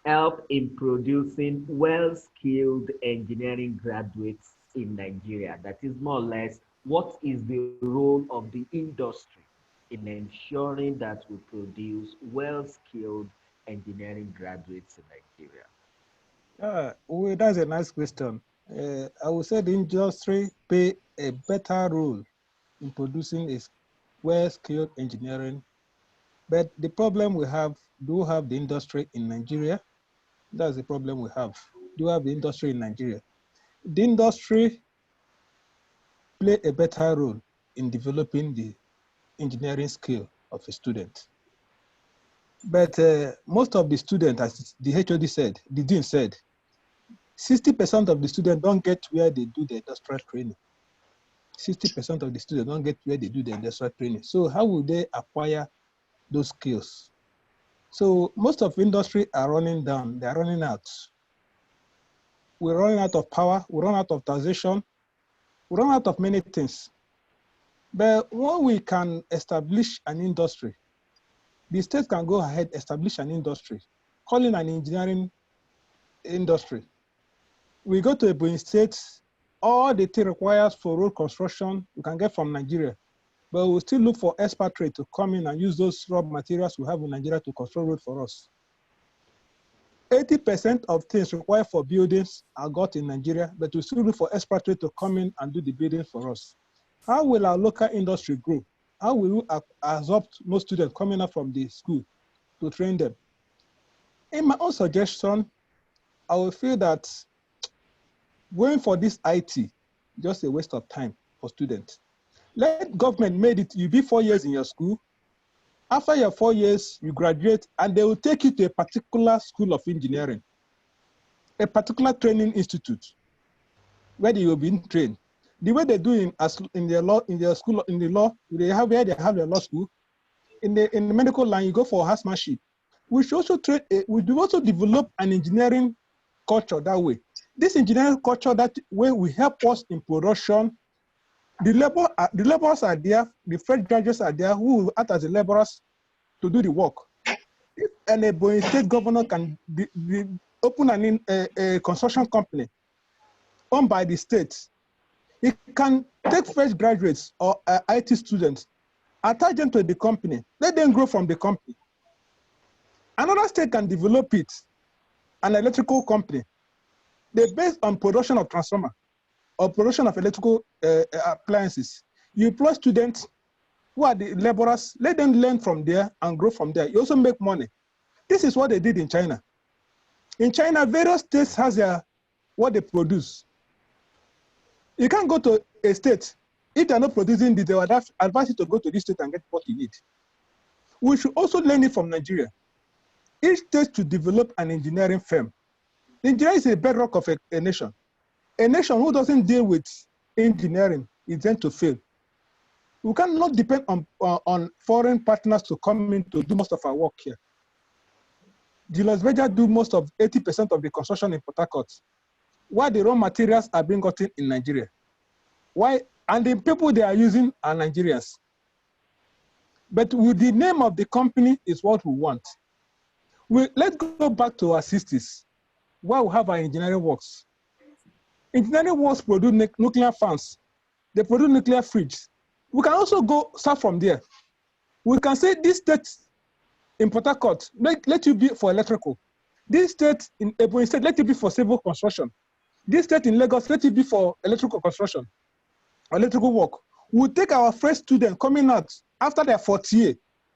help in producing well-skilled engineering graduates in Nigeria? That is more or less, what is the role of the industry in ensuring that we produce well-skilled engineering graduates in Nigeria? Well, that's a nice question. I would say the industry play a better role in producing a well-skilled engineering. But the problem we have, do we have the industry in Nigeria? That's the problem we have. Do we have the industry in Nigeria? The industry play a better role in developing the engineering skill of a student. But most of the students, as the HOD said, the dean said, 60% of the students don't get where they do the industrial training. 60% of the students don't get where they do the industrial training. So how will they acquire those skills? So most of industry are running down, they're running out. We're running out of power, we run out of taxation, we run out of many things. But when we can establish an industry, the state can go ahead, establish an industry, call it an engineering industry. We go to Ebonyi State, all the thing requires for road construction, we can get from Nigeria. But we'll still look for expatriates to come in and use those raw materials we have in Nigeria to construct road for us. 80% of things required for buildings are got in Nigeria, but we still look for expatriates to come in and do the building for us. How will our local industry grow? How will we absorb most students coming up from the school to train them? In my own suggestion, I will feel that going for this IT, just a waste of time for students. Let government made it, you be 4 years in your school. After your 4 years, you graduate, and they will take you to a particular school of engineering, a particular training institute, where you will be trained. The way they do in their school, in the law, they have where they have their law school. In the medical line, you go for housemanship. We should also train. We do also develop an engineering culture that way. This engineering culture that way will help us in production. The laborers are there, the fresh graduates are there who will act as the laborers to do the work. If an Ebonyi State governor can open a construction company owned by the state, It can take fresh graduates or IT students, attach them to the company, let them grow from the company. Another state can develop it, an electrical company. They're based on production of transformer or production of electrical appliances. You employ students who are the laborers, let them learn from there and grow from there. You also make money. This is what they did in China. In China, various states has what they produce. You can't go to a state, if they're not producing this, they would advise you to go to this state and get what you need. We should also learn it from Nigeria. Each state should develop an engineering firm. Engineering is a bedrock of a nation. A nation who doesn't deal with engineering is going to fail. We cannot depend on foreign partners to come in to do most of our work here. Julius Berger do most of 80% of the construction in Port Harcourt, while the raw materials are being gotten in Nigeria. Why? And the people they are using are Nigerians. But with the name of the company is what we want. Let's go back to our 60s, where we have our engineering works. Engineering works produce nuclear fans. They produce nuclear fridges. We can also go start from there. We can say this state in Port Harcourt, let you be for electrical. This state in Ebonyi State, let it be for civil construction. This state in Lagos, let it be for electrical construction, electrical work. We'll take our first student coming out after their 4th year.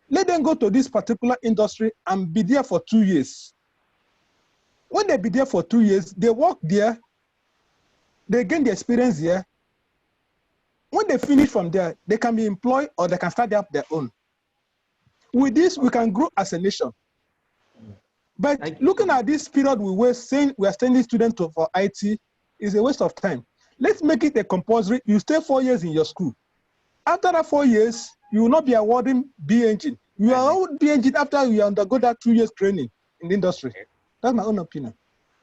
Let them go to this particular industry and be there for 2 years. When they be there for 2 years, they work there, they gain the experience there. When they finish from there, they can be employed or they can start up their own. With this, we can grow as a nation. But looking at this period we were saying we are sending students for IT is a waste of time. Let's make it a compulsory. You stay 4 years in your school. After that 4 years, you will not be awarding B engine. You are awarded B engine after you undergo that 2 years training in the industry. That's my own opinion.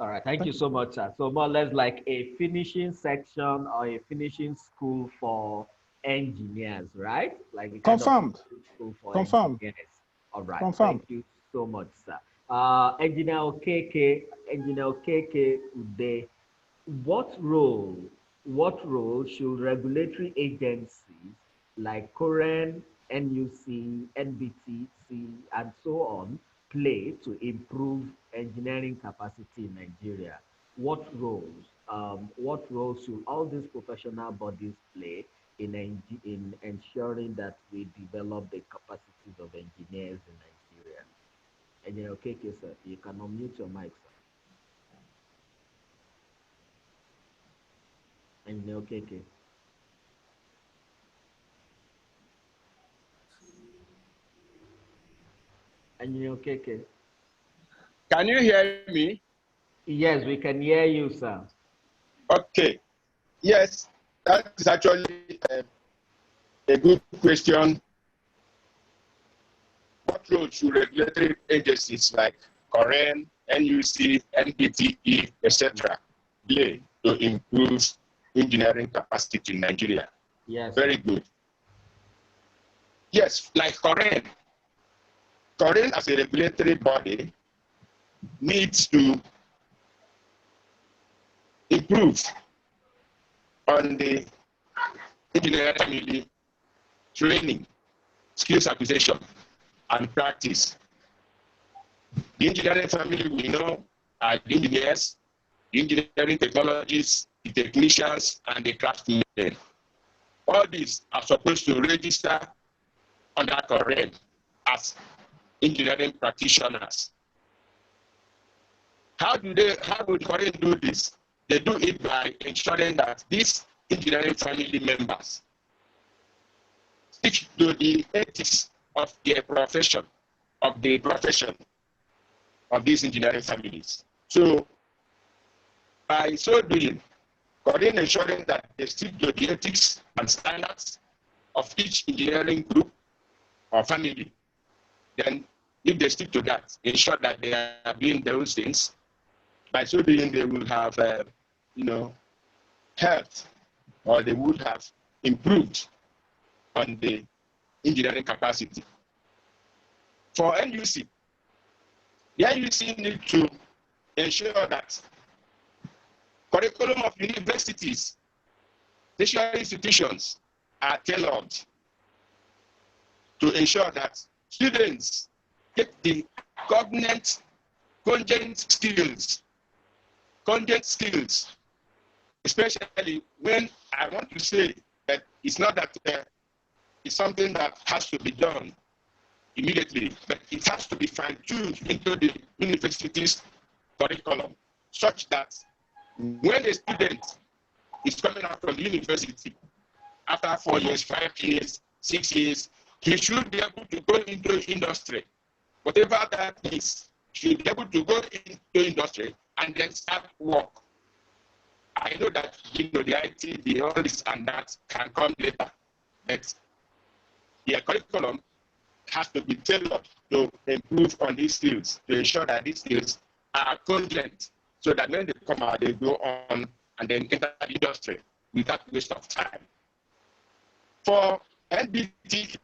All right, thank you so much, sir. So more or less like a finishing section or a finishing school for engineers, right? Like a kind Confirmed. Of school for Confirmed. engineers. All right, Confirmed. Thank you so much, sir. Engineer Okeke Ude, what role should regulatory agencies like COREN, NUC, NBTC, and so on play to improve engineering capacity in Nigeria? What roles should all these professional bodies play in ensuring that we develop the capacities of engineers in Nigeria? Engineer Okeke, sir, you can unmute your mic, sir. Engineer Okeke. Engineer Okeke. Can you hear me? Yes, we can hear you, sir. Okay. Yes, that is actually a good question. What role should regulatory agencies like COREN, NUC, NBTE, etc. play to improve engineering capacity in Nigeria? Yes. Very good. Yes, like COREN. COREN as a regulatory body needs to improve on the engineering family training, skills acquisition, and practice. The engineering family we know are the engineers, the engineering technologies, the technicians, and the craftsmen. All these are supposed to register under COREN as engineering practitioners. How would COREN do this? They do it by ensuring that these engineering family members stick to the ethics of their profession, of these engineering families. So by so doing, COREN ensuring that they stick to the ethics and standards of each engineering group or family. Then if they stick to that, ensure that they are doing those things, by so doing they will have helped, or they would have improved on the engineering capacity. For NUC, the NUC need to ensure that curriculum of universities tertiary institutions are tailored to ensure that students get the content skills, especially when I want to say that it's not that it's something that has to be done immediately, but it has to be fine-tuned into the university's curriculum, such that when a student is coming out from the university after 4 years, 5 years, 6 years, he should be able to go into industry. Whatever that is, he should be able to go into industry and then start work. I know that the IT, the all this and that can come later, but the curriculum has to be tailored to improve on these skills, to ensure that these skills are congruent, so that when they come out, they go on and then enter the industry without waste of time. For NBT,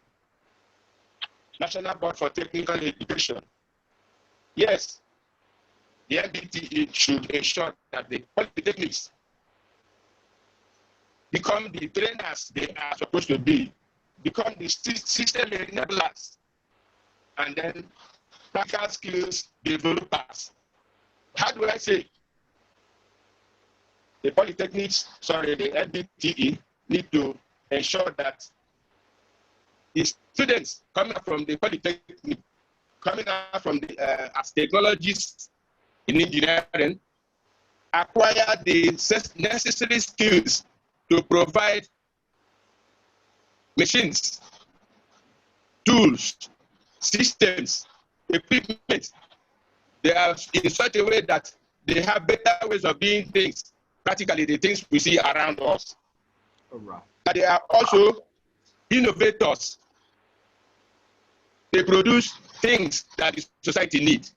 National Board for Technical Education, yes, the NBT should ensure that the polytechnics become the trainers they are supposed to be, become the system enablers, and then practical skills developers. How do I say? The polytechnics, the NBTE need to ensure that the students coming out from the polytechnic, coming out from the as technologists in engineering, acquire the necessary skills to provide machines, tools, systems, equipment. They are in such a way that they have better ways of doing things, practically the things we see around us. All right. But they are also innovators. They produce things that the society needs.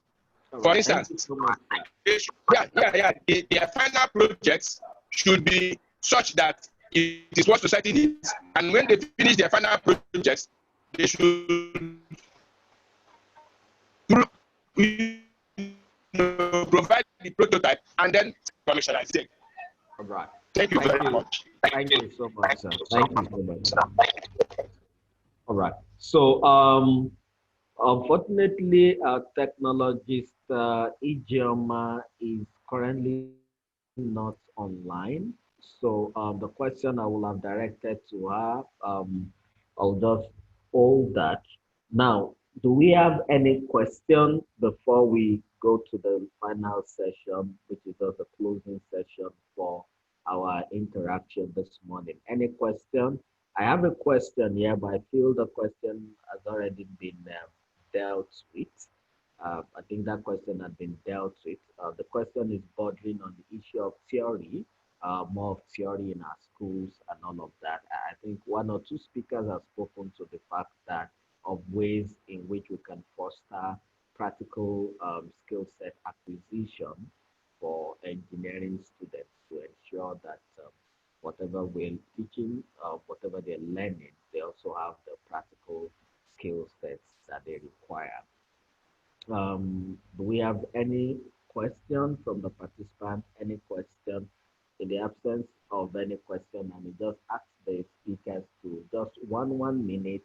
All For right. instance, So much, their final projects should be such that it is what society needs. And when they finish their final projects, they should provide the prototype and then commercialize it. All right. Thank you very much. Thank you so much, sir. Thank you so much. All right. So, unfortunately, our technologist ljeoma is currently not online. So, the question I will have directed to her, I'll just hold that. Now, do we have any question before we go to the final session, which is just a closing session for our interaction this morning? Any question? I have a question here, but I feel the question has already been dealt with. I think that question has been dealt with. The question is bordering on the issue of theory, more of theory in our schools and all of that. I think one or two speakers have spoken to the fact that of ways in which we can foster practical skill set acquisition for engineering students to ensure that whatever we're teaching, whatever they're learning, they also have the practical skill sets that they require. Do we have any question from the participants? Any question? In the absence of any question, I may just ask the speakers to just one minute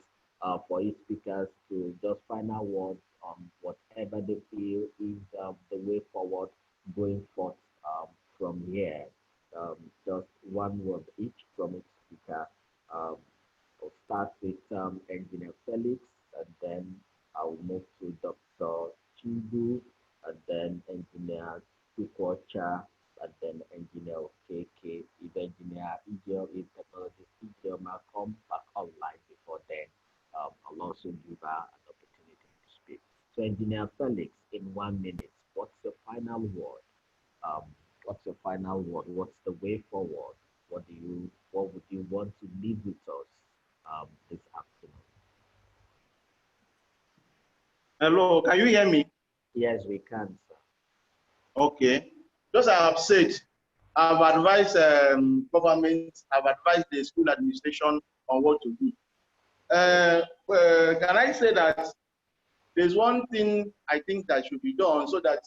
for each speakers to just final words on whatever they feel is the way forward going forth from here. Just one word each from each speaker. We'll start with Engineer Felix, and then I'll move to Dr. Chigbu, and then Engineer Chukwuocha, and then Engineer Okeke. If Engineer if Technologist ljeoma come back online before then, I'll also give her an opportunity to speak. So Engineer Felix, in 1 minute, what's the final word? What's the final word? What's the way forward? What would you want to leave with us this afternoon? Hello, can you hear me? Yes, we can, sir. Okay. Just as I've said, I've advised government, I've advised the school administration on what to do. Can I say that there's one thing I think that should be done so that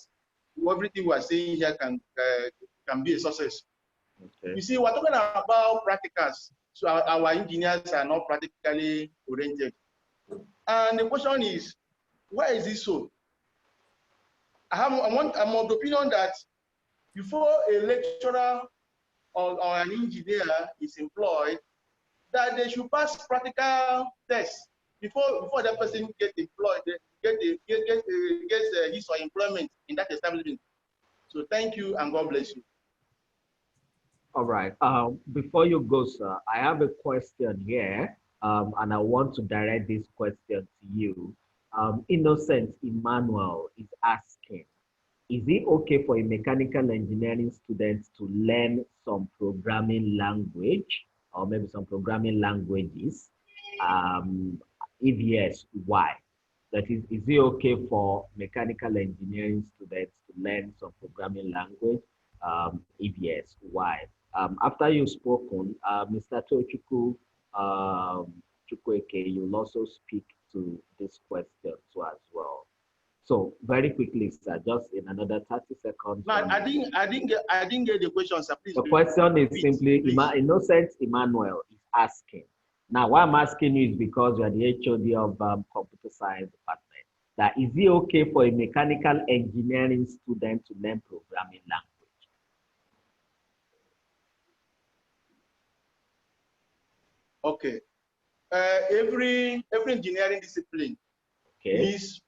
everything we are saying here can be a success. Okay. You see, we're talking about practicals. So our engineers are not practically oriented. And the question is, why is this so? I'm of the opinion that before a lecturer or an engineer is employed, that they should pass practical tests before that person gets employed, gets his or employment in that establishment. So thank you and God bless you. All right. Before you go, sir, I have a question here, and I want to direct this question to you. Innocent Emmanuel is asking, is it okay for a mechanical engineering student to learn some programming language or maybe some programming languages? If yes, why? That is it okay for mechanical engineering students to learn some programming language? If yes, why? After you've spoken, Mr. Tochukwu Chukwuocha, you'll also speak to this question too as well. So very quickly, sir, just in another 30 seconds. No, I didn't get the question, sir. Please. The question is simply, Innocent Emmanuel is asking. Now, why I'm asking you is because you are the HOD of computer science department. That is it okay for a mechanical engineering student to learn programming language? Okay. Every engineering discipline needs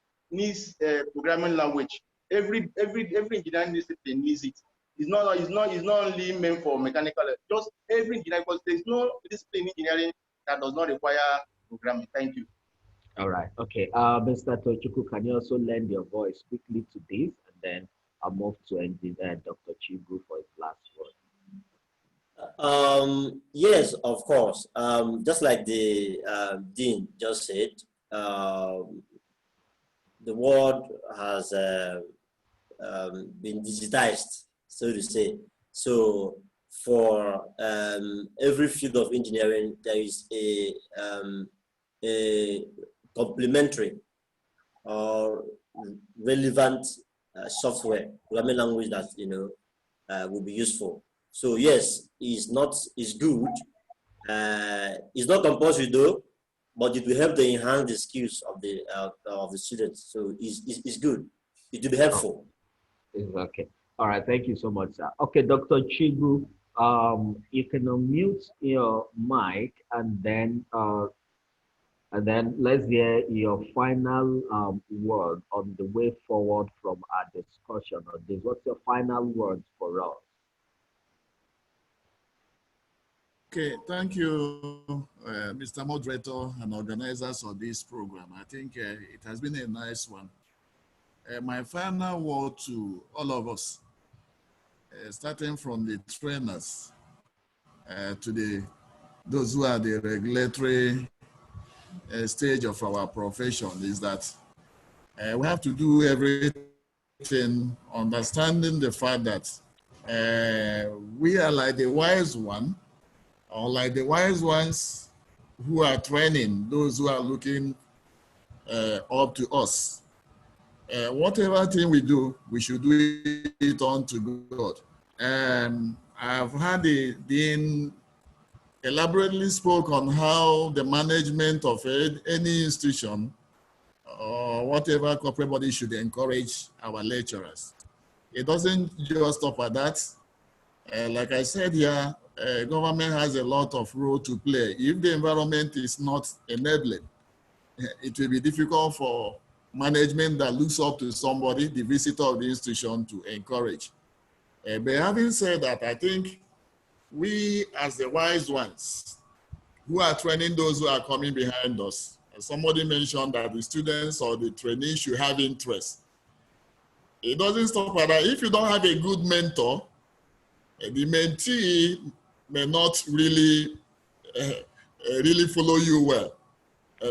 programming language. Every engineering discipline needs it. It's not only meant for mechanical. Just every engineering, because there's no discipline in engineering that does not require programming. Thank you. All right. Okay. Mr. Tochukwu, can you also lend your voice quickly to this, and then I'll move to Dr. Chigbu for his last word. Yes, of course. Just like the Dean just said, the world has been digitized, so to say. So for every field of engineering, there is a complementary or relevant software, programming language that will be useful. So yes, it's good. It's not compulsory though, but it will help to enhance the skills of the students. So it's good. It will be helpful. Okay. All right. Thank you so much, sir. Okay, Dr. Chigbu, you can unmute your mic and then let's hear your final word on the way forward from our discussion on this. What's your final word for us? Okay, thank you, Mr. Moderator and organizers of this program. I think it has been a nice one. My final word to all of us, starting from the trainers to those who are the regulatory stage of our profession, is that we have to do everything understanding the fact that we are like the wise one, or like the wise ones who are training those who are looking up to us. Whatever thing we do, we should do it unto God. I've had the Dean elaborately spoke on how the management of any institution or whatever corporate body should encourage our lecturers. It doesn't just stop at that. Like I said here, government has a lot of role to play. If the environment is not enabling, it will be difficult for management that looks up to somebody, the visitor of the institution, to encourage. But having said that, I think we as the wise ones who are training those who are coming behind us, somebody mentioned that the students or the trainees should have interest. It doesn't stop at that. If you don't have a good mentor, the mentee may not really follow you well.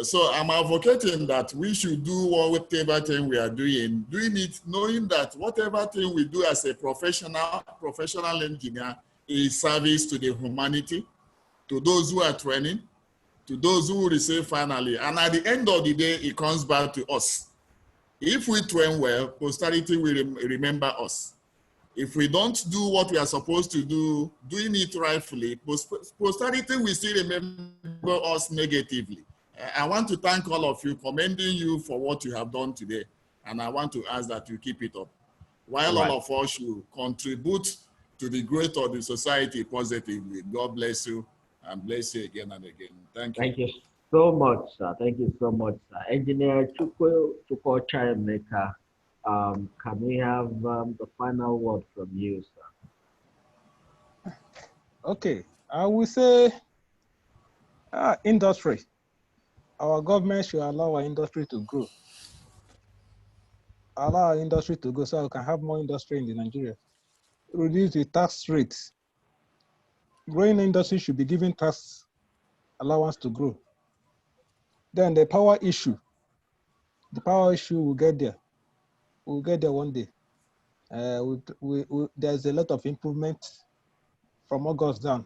So I'm advocating that we should do whatever thing we are doing it knowing that whatever thing we do as a professional engineer is service to the humanity, to those who are training, to those who receive finally. And at the end of the day, it comes back to us. If we train well, posterity will remember us. If we don't do what we are supposed to do, doing it rightfully, posterity will still remember us negatively. I want to thank all of you, commending you for what you have done today. And I want to ask that you keep it up. While all of us should contribute to the growth of the society positively. God bless you and bless you again and again. Thank you. Thank you so much, sir. Thank you so much, sir. Engineer Chukwuocha Emeka, can we have the final word from you, sir? Okay, I will say industry. Our government should allow our industry to grow. Allow our industry to grow so we can have more industry in Nigeria. Reduce the tax rates. Growing industry should be given tax allowance to grow. Then the power issue. The power issue will get there. We'll get there one day. There's a lot of improvement from August down.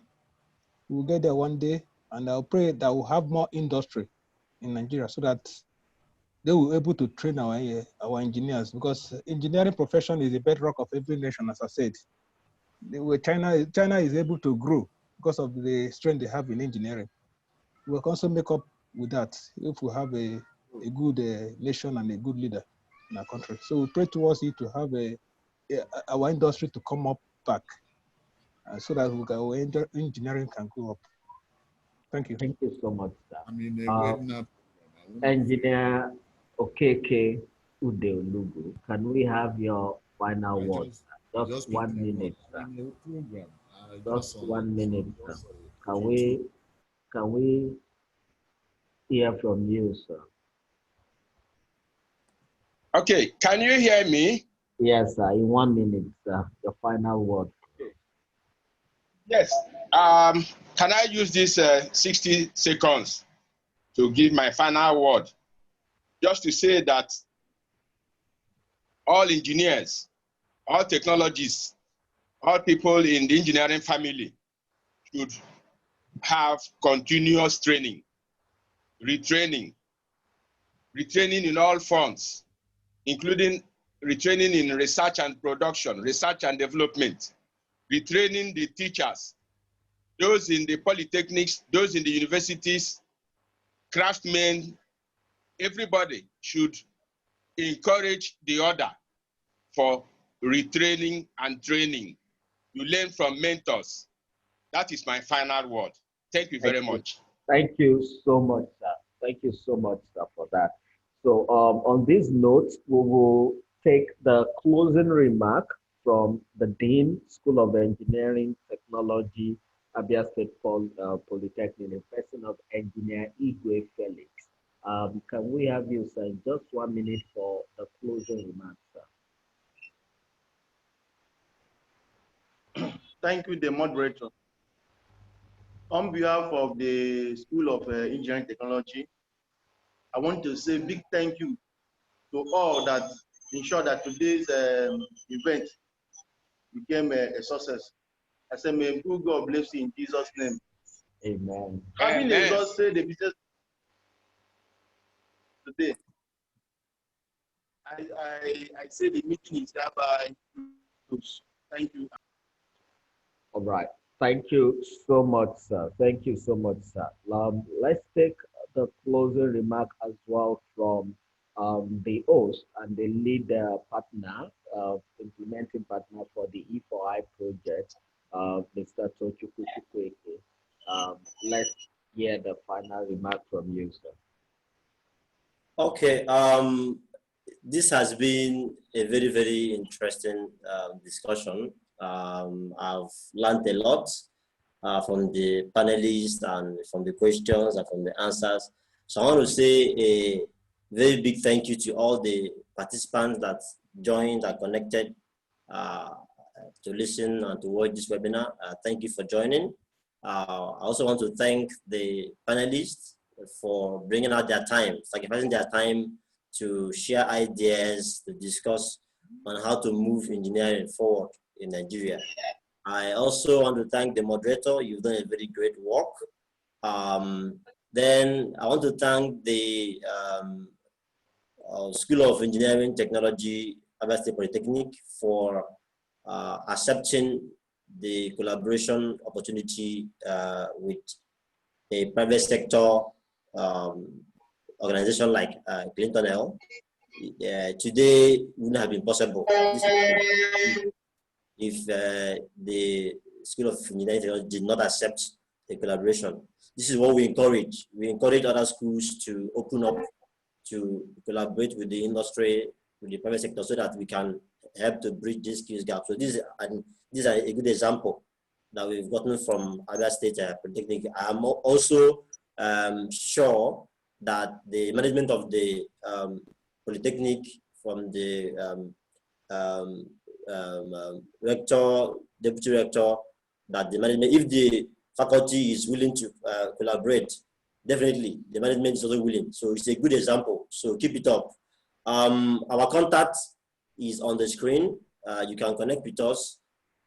We'll get there one day, and I'll pray that we'll have more industry in Nigeria so that they will be able to train our engineers, because engineering profession is the bedrock of every nation, as I said. China is able to grow because of the strength they have in engineering. We'll also make up with that if we have a good nation and a good leader in our country. So we pray towards it to have our industry to come up back so that our engineering can go up. Thank you. Thank you so much, sir. I mean, Engineer Okeke Olughu, can we have your final words? Just 1 minute, sir. Just 1 minute, sir. Can we hear from you, sir? Okay, can you hear me? Yes, sir. In 1 minute, sir. Your final word. Yes. Can I use this 60 seconds to give my final word? Just to say that all engineers, all technologists, all people in the engineering family should have continuous training, retraining in all fronts, including retraining in research and production, research and development, retraining the teachers, those in the polytechnics, those in the universities, craftsmen. Everybody should encourage the other for retraining and training. You learn from mentors. That is my final word. Thank you very much. Thank you so much, sir. Thank you so much, sir, for that. So on this note, we will take the closing remark from the Dean, School of Engineering Technology, Abia State Polytechnic, in person of Engineer Igwe Felix. Can we have you, sir, in just 1 minute for the closing remarks, sir? Thank you, the moderator. On behalf of the School of Engineering Technology, I want to say a big thank you to all that ensured that today's event became a success. I say, may God bless you in Jesus' name. Amen. Having exhausted the business today, I say the meeting is hereby closed. Thank you. All right. Thank you so much, sir. Thank you so much, sir. Let's take the closing remark as well from the host and the lead partner, implementing partner for the E4I project, Mr. Chukwuocha. Let's hear the final remark from you, sir. Okay. This has been a very, very interesting discussion. I've learned a lot from the panelists and from the questions and from the answers. So I want to say a very big thank you to all the participants that joined and connected to listen and to watch this webinar. Thank you for joining. I also want to thank the panelists for bringing out their time, sacrificing their time to share ideas, to discuss on how to move engineering forward in Nigeria. I also want to thank the moderator. You've done a very great work. Then I want to thank the School of Engineering Technology, Abia State Polytechnic, for accepting the collaboration opportunity with a private sector organization like Clinton L. Today wouldn't have been possible if the School of Engineering did not accept a collaboration. This is what we encourage. We encourage other schools to open up to collaborate with the industry, with the private sector, so that we can help to bridge this skills gap. So this is a good example that we've gotten from Abia State Polytechnic. I'm also sure that the management of the Polytechnic, from the rector, deputy rector, that the management, if the faculty is willing to collaborate, definitely the management is also willing. So it's a good example. So keep it up. Our contact is on the screen. You can connect with us.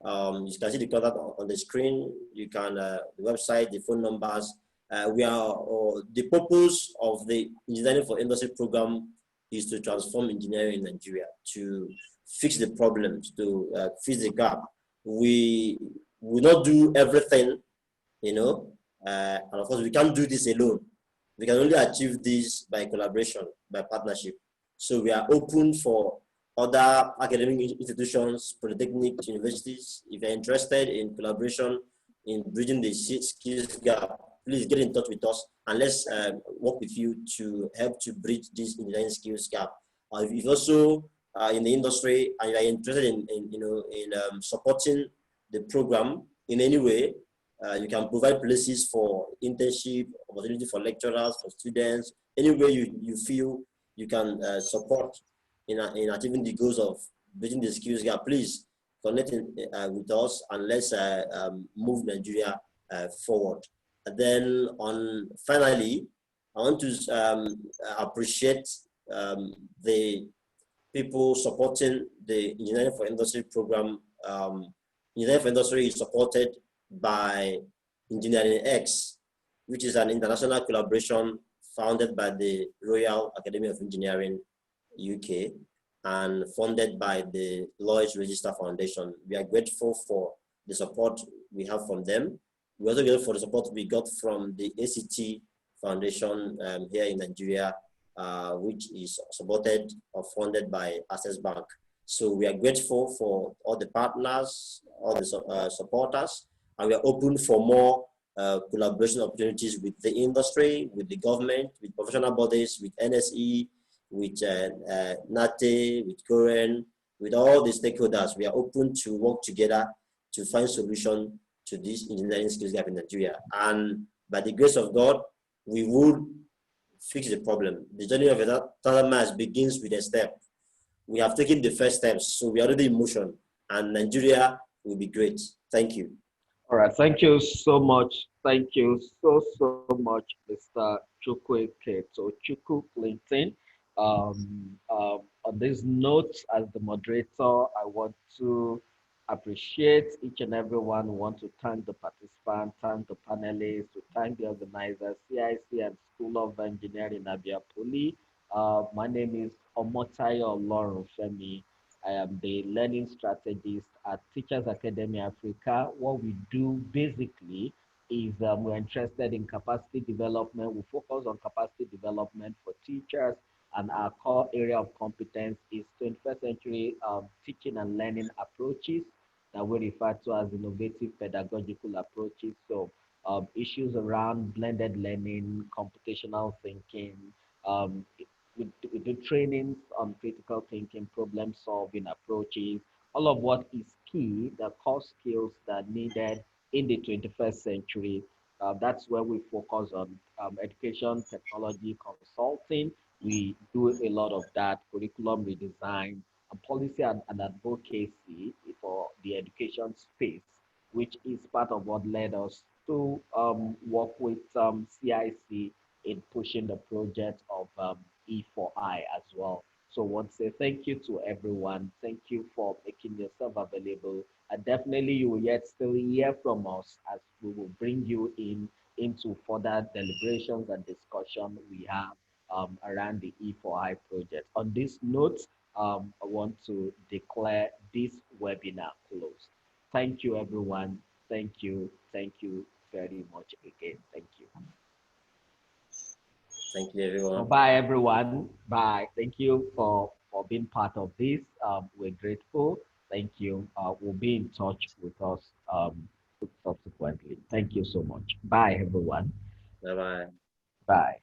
You can see the contact on the screen. You can the website, the phone numbers. The purpose of the Engineering for Industry program is to transform engineering in Nigeria, to fix the problems, to fix the gap. We will not do everything, and of course we can't do this alone. We can only achieve this by collaboration, by partnership. So we are open for other academic institutions, polytechnic universities. If you're interested in collaboration in bridging the skills gap, please get in touch with us and let's work with you to help to bridge this engineering skills gap. If you're also in the industry and you are interested in supporting the program in any way, you can provide places for internship, opportunity for lecturers, for students, any way you feel you can support in achieving the goals of bridging the skills gap. Please connect with us and let's move Nigeria forward. And then finally, I want to appreciate the people supporting the Engineering for Industry program. Engineering for Industry is supported by Engineering X, which is an international collaboration founded by the Royal Academy of Engineering, UK, and funded by the Lloyd's Register Foundation. We are grateful for the support we have from them. We also grateful for the support we got from the ACT Foundation here in Nigeria, which is supported or funded by Access Bank. So we are grateful for all the partners, all the supporters, and we are open for more collaboration opportunities with the industry, with the government, with professional bodies, with NSE, with NATE, with Korean, with all the stakeholders. We are open to work together to find solution to this engineering skills gap in Nigeria. And by the grace of God, we will fix the problem. The journey of a thousand miles begins with a step. We have taken the first steps, so we are already in motion, and Nigeria will be great. Thank you. All right, thank you so much. Thank you so much, Mr. Chukwuocha. So Chukwu Clinton. On this note, as the moderator, I want to appreciate each and everyone. We want to thank the participants, thank the panelists, to thank the organizers, CIC and School of Engineering, Abia Poly. My name is Omotayo Olorunfemi. I am the learning strategist at Teachers Academy Africa. What we do basically is we're interested in capacity development. We focus on capacity development for teachers, and our core area of competence is 21st century teaching and learning approaches that we refer to as innovative pedagogical approaches. So issues around blended learning, computational thinking, we do trainings on critical thinking, problem solving approaches, all of what is key, the core skills that are needed in the 21st century. That's where we focus on education, technology, consulting. We do a lot of that, curriculum redesign, and policy and advocacy for the education space, which is part of what led us to work with CIC in pushing the project of E4I as well. So I want to say thank you to everyone. Thank you for making yourself available. And definitely you will yet still hear from us as we will bring you into further deliberations and discussion we have around the E4I project. On this note, I want to declare this webinar closed. Thank you, everyone. Thank you. Thank you very much again. Thank you. Thank you, everyone. Bye, everyone. Bye. Thank you for being part of this. We're grateful. Thank you. We'll be in touch with us subsequently. Thank you so much. Bye, everyone. Bye-bye. Bye.